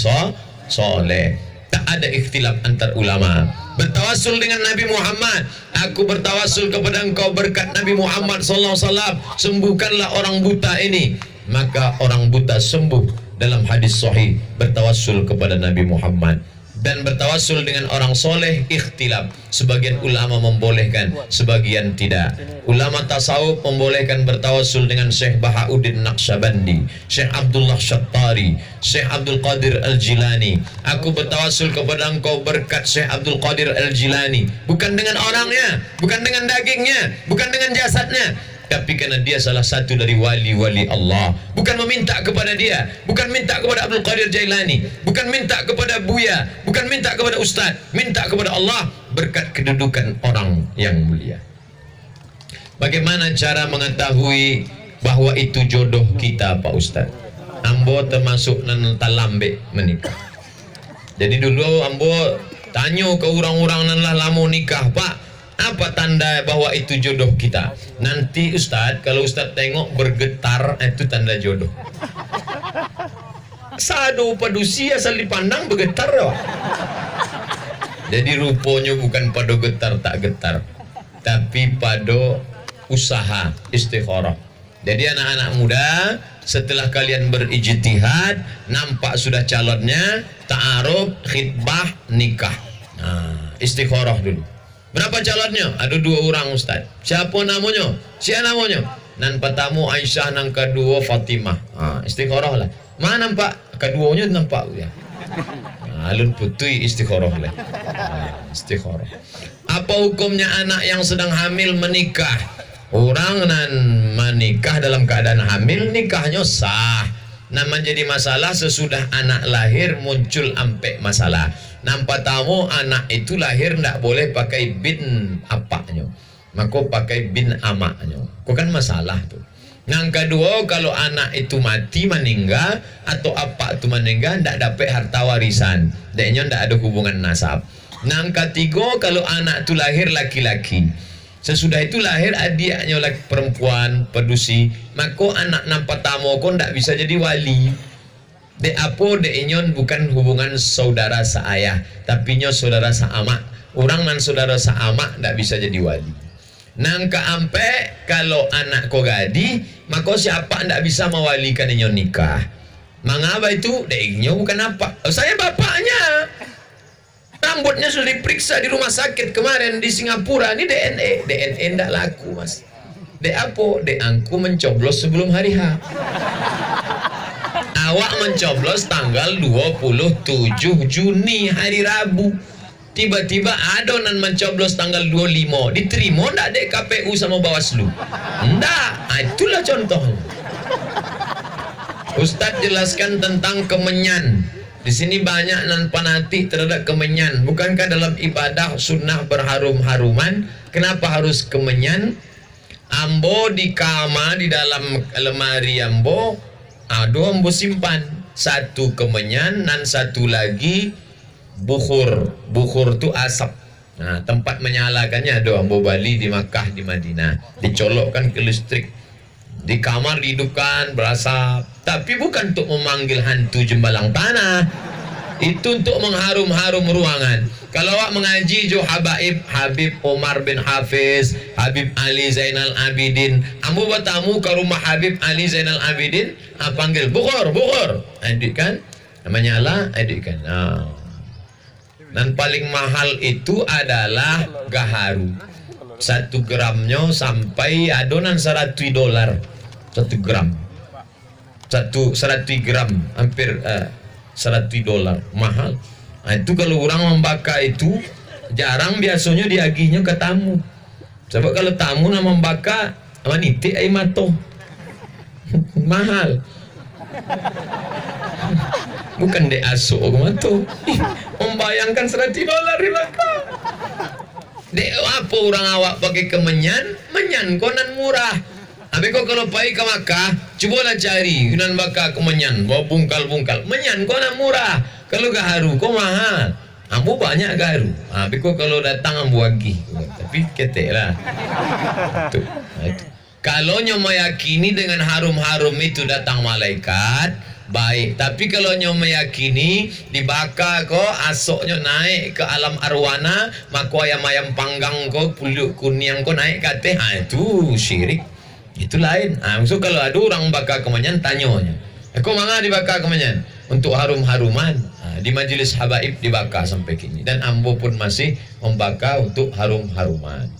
soleh. Tak ada ikhtilaf antar ulama. Bertawassul dengan Nabi Muhammad. Aku bertawassul kepada engkau berkat Nabi Muhammad sallallahu alaihi wasallam, sembuhkanlah orang buta ini. Maka orang buta sembuh dalam hadis sahih. Bertawassul kepada Nabi Muhammad. Dan bertawassul dengan orang soleh ikhtilaf. Sebagian ulama membolehkan, sebagian tidak. Ulama tasawuf membolehkan bertawassul dengan Syekh Bahauddin Naqsyabandi, Syekh Abdullah Syattari, Syekh Abdul Qadir Al-Jilani. Aku bertawassul kepada engkau berkat Syekh Abdul Qadir Al-Jilani, bukan dengan orangnya, bukan dengan dagingnya, bukan dengan jasadnya, tapi karena dia salah satu dari wali-wali Allah. Bukan meminta kepada dia, bukan minta kepada Abdul Qadir Jailani, bukan minta kepada Buya, bukan minta kepada Ustaz, minta kepada Allah berkat kedudukan orang yang mulia. Bagaimana cara mengetahui bahwa itu jodoh kita, Pak Ustaz? Ambo termasuk nan talambe menikah. Jadi dulu ambo tanya ke orang-orang nan lah lama nikah, Pak, apa tanda bahwa itu jodoh kita? Nanti Ustaz, kalau Ustaz tengok bergetar, itu tanda jodoh. Sado padusi asal dipandang bergetar, Pak. Jadi rupanya bukan pada getar tak getar, tapi pada usaha istikharah. Jadi anak-anak muda, setelah kalian berijtihad, nampak sudah calonnya, ta'aruf, khitbah, nikah. Nah, istikharah dulu. Berapa calonnya? Ada 2 orang Ustaz. Siapa namanya? Siapa namanya? Nan pertama Aisyah, nang kedua Fatimah. Istikharah lah. Mana nampak? Keduanya nampak ya. Alun putih istikharah lah. Istikharah. Apa hukumnya anak yang sedang hamil menikah? Orang nan menikah dalam keadaan hamil, nikahnya sah. Nah, menjadi masalah sesudah anak lahir muncul ampe masalah. Nampak tamu anak itu lahir ndak boleh pakai bin apaknya, maka pakai bin amaknya. Kok kan masalah tuh. Yang kedua, kalau anak itu mati meninggal atau apa itu meninggal ndak dapat harta warisan, deknya ndak ada hubungan nasab. Yang ketiga, kalau anak itu lahir laki-laki, sesudah itu lahir adiknya laki perempuan pedusi, maka anak nampak tamu kok ndak bisa jadi wali. Dek apa deknya bukan hubungan saudara seayah, tapi nya saudara seamak. Orang nan saudara seamak ndak bisa jadi wali. Nang keampe, kalau anak ko gadi, maka siapa ndak bisa mewalikan inyo nikah. Mengapa itu? Deknya bukan apa? Saya bapaknya. Rambutnya sudah diperiksa di rumah sakit kemarin di Singapura. Ini DNA ndak laku, Mas. Dek apa? Dek angku mencoblos sebelum hari H. Awak mencoblos tanggal 27 Juni hari Rabu. Tiba-tiba ada nan mencoblos tanggal 25. Diterima ndak dek KPU sama Bawaslu? Ndak. Itulah contohnya. Ustadz jelaskan tentang kemenyan. Di sini banyak nan fanatik terhadap kemenyan. Bukankah dalam ibadah sunnah berharum-haruman? Kenapa harus kemenyan? Ambo di kamar, di dalam lemari ambo, ada ambo simpan. Satu kemenyan dan satu lagi bukhur. Bukhur itu asap. Nah, tempat menyalakannya ada ambo Bali, di Makkah, di Madinah. Dicolokkan ke listrik. Di kamar dihidupkan berasap. Tapi bukan untuk memanggil hantu jembalang tanah. Itu untuk mengharum-harum ruangan. Kalau awak mengaji jo Habib Omar bin Hafiz, Habib Ali Zainal Abidin, ambo bertamu ke rumah Habib Ali Zainal Abidin, panggil bukhur, adik kan, menyala, adik kan. Dan paling mahal itu adalah gaharu. 1 gramnya sampai adonan $100. 1 gram. 100 gram hampir $100, mahal. Nah, itu kalau orang membakar itu jarang, biasanya diagihnya ke tamu. Sebab kalau tamu nak membakar wanita air mata mahal. Bukan dek asuk ke mata. Membayangkan $100 dibakar. Dek apa orang awak pakai kemenyan? Menyan konan murah. Habis kau kalau pergi ke Makkah, Cubalah cari Yunan baka kemenyan, bawa bungkal-bungkal. Menyan kau nak murah, kalau gaharu kau mahal. Ambo banyak gaharu. Biko kalau datang ambo bagi. Tapi ketek lah. Tuh. Kalau nyo meyakini dengan harum-harum itu datang malaikat, baik. Tapi kalau nyo meyakini dibakar ko asoknya naik ke alam arwana, maka ayam-ayam panggang ko, pulut kuning ko naik ke atas, itu syirik. Itu lain. So kalau ada orang bakar kemenyan, tanyanya, aku mana dibakar kemenyan? Untuk harum-haruman. Di majlis habaib dibakar sampai kini. Dan ambo pun masih membakar untuk harum-haruman.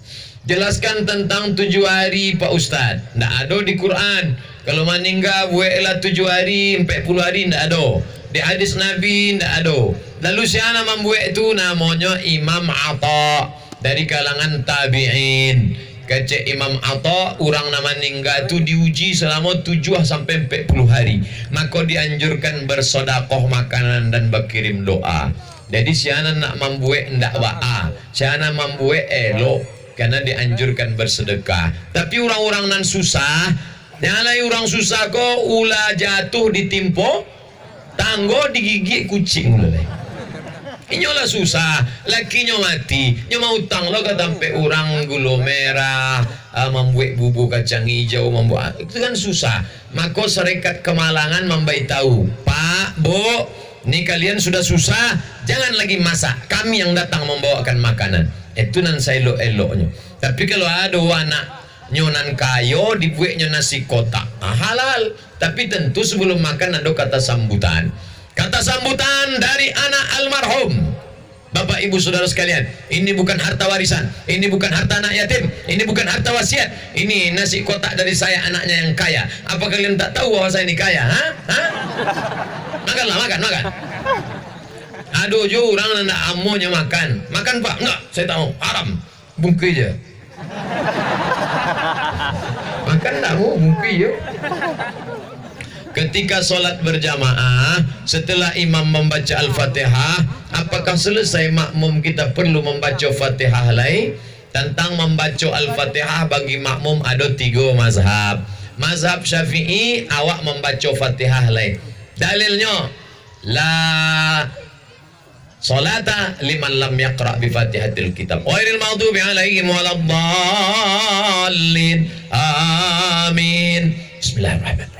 Jelaskan tentang 7 hari Pak Ustaz. Tidak ada di Quran. Kalau meninggal buatlah 7 hari, 40 hari, tidak ada. Di hadis Nabi tidak ada. Lalu siapa membuat itu? Namanya Imam Atha dari kalangan tabi'in. Kata Imam Atha, orang nama meninggal itu diuji selama 7 sampai 40 hari. Maka dianjurkan bersedekah makanan dan berkirim doa. Jadi siapa nak membuat tidak ba'a, siapa membuat elok. Karena dianjurkan bersedekah. Tapi orang-orang nan susah, nyalai orang susah kok ulah jatuh ditimpo, tanggo digigit kucing mulai. Inyolah susah, lakinya mati, nyo mau utang lo ketampe orang gula merah, membuat bubuk kacang hijau, membuat itu kan susah. Maka Serikat Kemalangan memberitahu, Pak, Bu, ini kalian sudah susah, jangan lagi masak, kami yang datang membawakan makanan. Itu nan saya elok-eloknya. Tapi kalau ada anak nyonan kayo dibuatnya nasi kotak, halal. Tapi tentu sebelum makan ada kata sambutan. Kata sambutan dari anak almarhum. Bapak ibu saudara sekalian, ini bukan harta warisan, ini bukan harta anak yatim, ini bukan harta wasiat, ini nasi kotak dari saya anaknya yang kaya. Apa kalian tak tahu bahwa saya ini kaya? Makanlah, makan. Aduh jo orang nak amonya makan Pak, enggak, saya tahu haram, bungkus je. Makan tak mau bungkus je. Ketika solat berjamaah, setelah imam membaca Al-Fatihah, apakah selesai makmum kita perlu membaca Fatihah lain? Tentang membaca Al-Fatihah bagi makmum ada 3 mazhab. Mazhab Syafi'i, awak membaca Fatihah lain. Dalilnya, la salata liman lam yaqra bi Fatihatil Kitab. Ghairil maghdubi alaihim waladdallin. Amin. Bismillahirrahmanirrahim.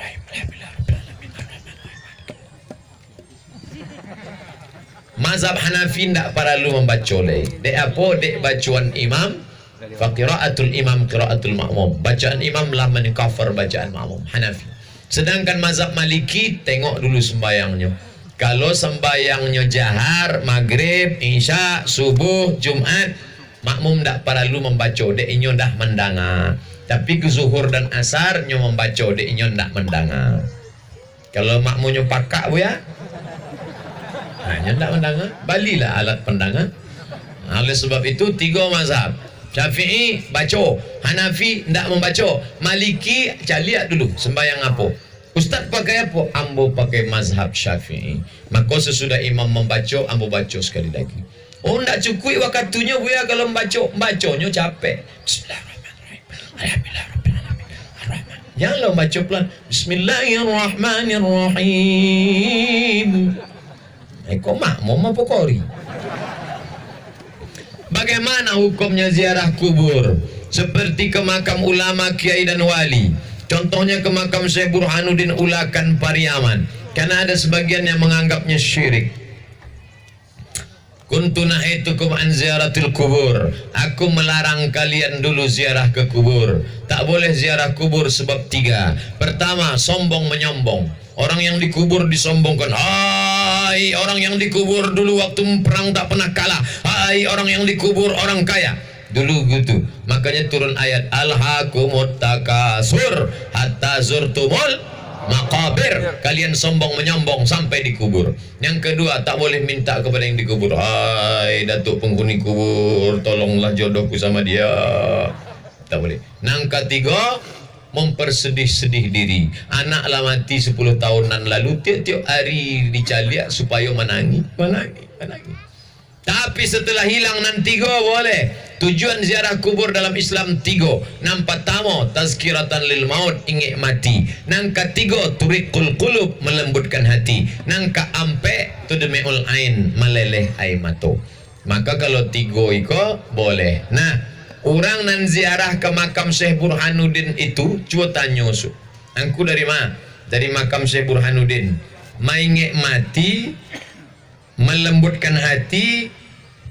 Mazhab Hanafi tidak perlu membaca lagi. Dek apa? Dek bacaan imam. Faqiraatul imam qiraatul makmum. Bacaan imam lah menikafar bacaan makmum. Hanafi. Sedangkan mazhab Maliki, tengok dulu sembayangnya. Kalau sembayangnya jahar, maghrib, isya, subuh, Jumat, makmum tidak perlu membaca. Dek inyo dah mendengar. Tapi ke zuhur dan asar nyo membaca. Dek inyo tidak mendengar. Kalau makmumnya pakak bu ya, hanya tidak mendengar, balilah alat pendengar. Oleh sebab itu 3 mazhab. Syafi'i baca, Hanafi tidak membaca, Maliki lihat dulu sembahyang apa. Ustaz pakai apa? Ambo pakai mazhab Syafi'i. Maka sesudah imam membaca, ambo baca sekali lagi. Oh tidak cukup waktunya bu ya kalau bacanya capek. Bismillahirrahmanirrahim. Alhamdulillahirrahmanirrahim. Ar-Rahman. Janganlah baca pelan. Bismillahirrahmanirrahim. Kok makmum apa kori? Bagaimana hukumnya ziarah kubur? Seperti ke makam ulama, kiai dan wali. Contohnya ke makam Syekh Burhanuddin Ulakan Pariaman. Karena ada sebagian yang menganggapnya syirik. Kuntu nahaitukum an ziaratil kubur. Aku melarang kalian dulu ziarah ke kubur. Tak boleh ziarah kubur sebab 3. Pertama, sombong menyombong. Orang yang dikubur disombongkan. Hai orang yang dikubur dulu waktu perang tak pernah kalah. Hai orang yang dikubur orang kaya. Dulu gitu. Makanya turun ayat Alhaakumut takasur hatta zurtumul maqabir. Kalian sombong menyombong sampai dikubur. Yang kedua, tak boleh minta kepada yang dikubur. Hai datuk penghuni kubur, tolonglah jodohku sama dia. Tak boleh. Yang ketiga, mempersedih-sedih diri. Anaklah mati 10 tahunan lalu, tiap-tiap hari dicaliak supaya menangis. Tapi setelah hilang nanti boleh. Tujuan ziarah kubur dalam Islam 3. Nang pertama tazkiratan lil maut, ingat mati. Nang ketiga turiqul qulub, melembutkan hati. Nang keempat tudmi'ul ain, meleleh air mata. Maka kalau 3 iko boleh. Nah, orang nan ziarah ke makam Syekh Burhanuddin itu cuba tanya su. Angku dari mana? Dari makam Syekh Burhanuddin. Mainget mati, melembutkan hati,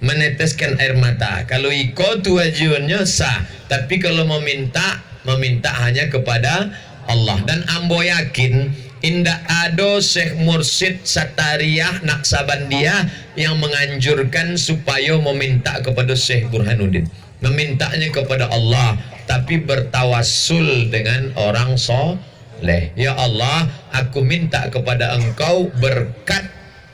meneteskan air mata. Kalau iko tujuannya sah. Tapi kalau meminta hanya kepada Allah. Dan ambo yakin indah ada Syekh Mursyid Satariyah Naksabandiyah yang menganjurkan supaya meminta kepada Syekh Burhanuddin. Memintanya kepada Allah, tapi bertawassul dengan orang soleh. Ya Allah, aku minta kepada engkau berkat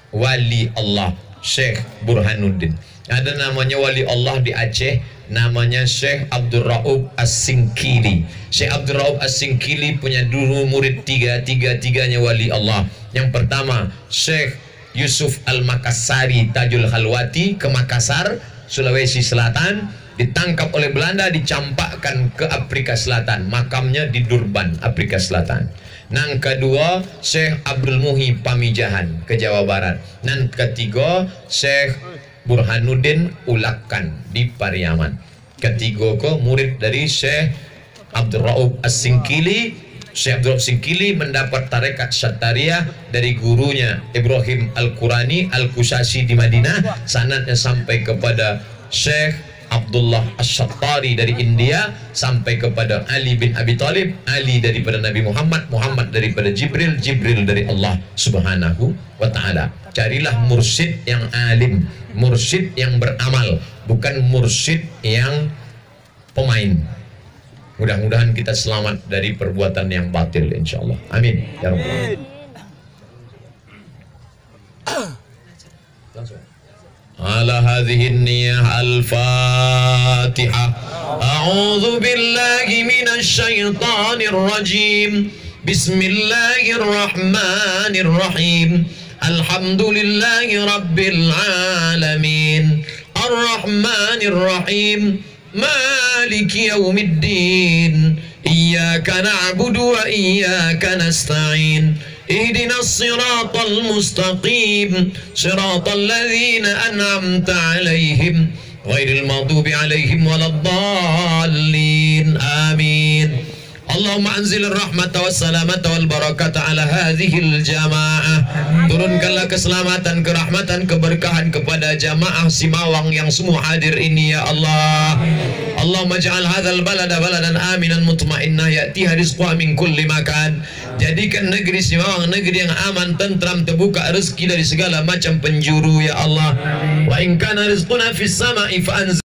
wali Allah Syekh Burhanuddin. Ada namanya wali Allah di Aceh, namanya Syekh Abdul Raub As-Singkili. Syekh Abdul Raub As-Singkili punya dulu murid tiga-tiganya wali Allah. Yang pertama Syekh Yusuf Al-Makassari Tajul Khalwati ke Makassar, Sulawesi Selatan. Ditangkap oleh Belanda, dicampakkan ke Afrika Selatan. Makamnya di Durban, Afrika Selatan. Nang kedua Syekh Abdul Muhi Pamijahan ke Jawa Barat. Nang ketiga Syekh Burhanuddin Ulakan di Pariaman. Ketiga ko murid dari Syekh Abdul Raub As-Singkili. Syekh Abdul Raub As-Singkili mendapat tarekat Satariyah dari gurunya Ibrahim Al-Qurani Al-Kusasi di Madinah. Sanadnya sampai kepada Syekh Abdullah Asy-Syattari dari India, sampai kepada Ali bin Abi Thalib, Ali daripada Nabi Muhammad, Muhammad daripada Jibril, Jibril dari Allah Subhanahu wa taala. Carilah mursyid yang alim, mursyid yang beramal, bukan mursyid yang pemain. Mudah-mudahan kita selamat dari perbuatan yang batil insyaallah. Amin ya rabbal alamin. على هذه النية الفاتحة. أعوذ بالله من الشيطان الرجيم. بسم الله الرحمن الرحيم. الحمد لله رب العالمين الرحمن الرحيم مالك يوم الدين إياك نعبد وإياك نستعين اهدنا الصراط المستقيم صراط الذين أنعمت عليهم غير المغضوب عليهم ولا الضالين آمين. اللهم أنزل الرحمة والسلامة والبركة على هذه الجماعة. Turunkanlah keselamatan, kerahmatan, keberkahan kepada jamaah Simawang yang semua hadir ini ya Allah. Allahumma ja'al hadzal balada baladan aminan mutmainnah ya'tiha rizquha min kulli makan. Jadikan negeri Simawang negeri yang aman, tentram, terbuka rezeki dari segala macam penjuru ya Allah. Wa in kana rizquna fis sama'i fa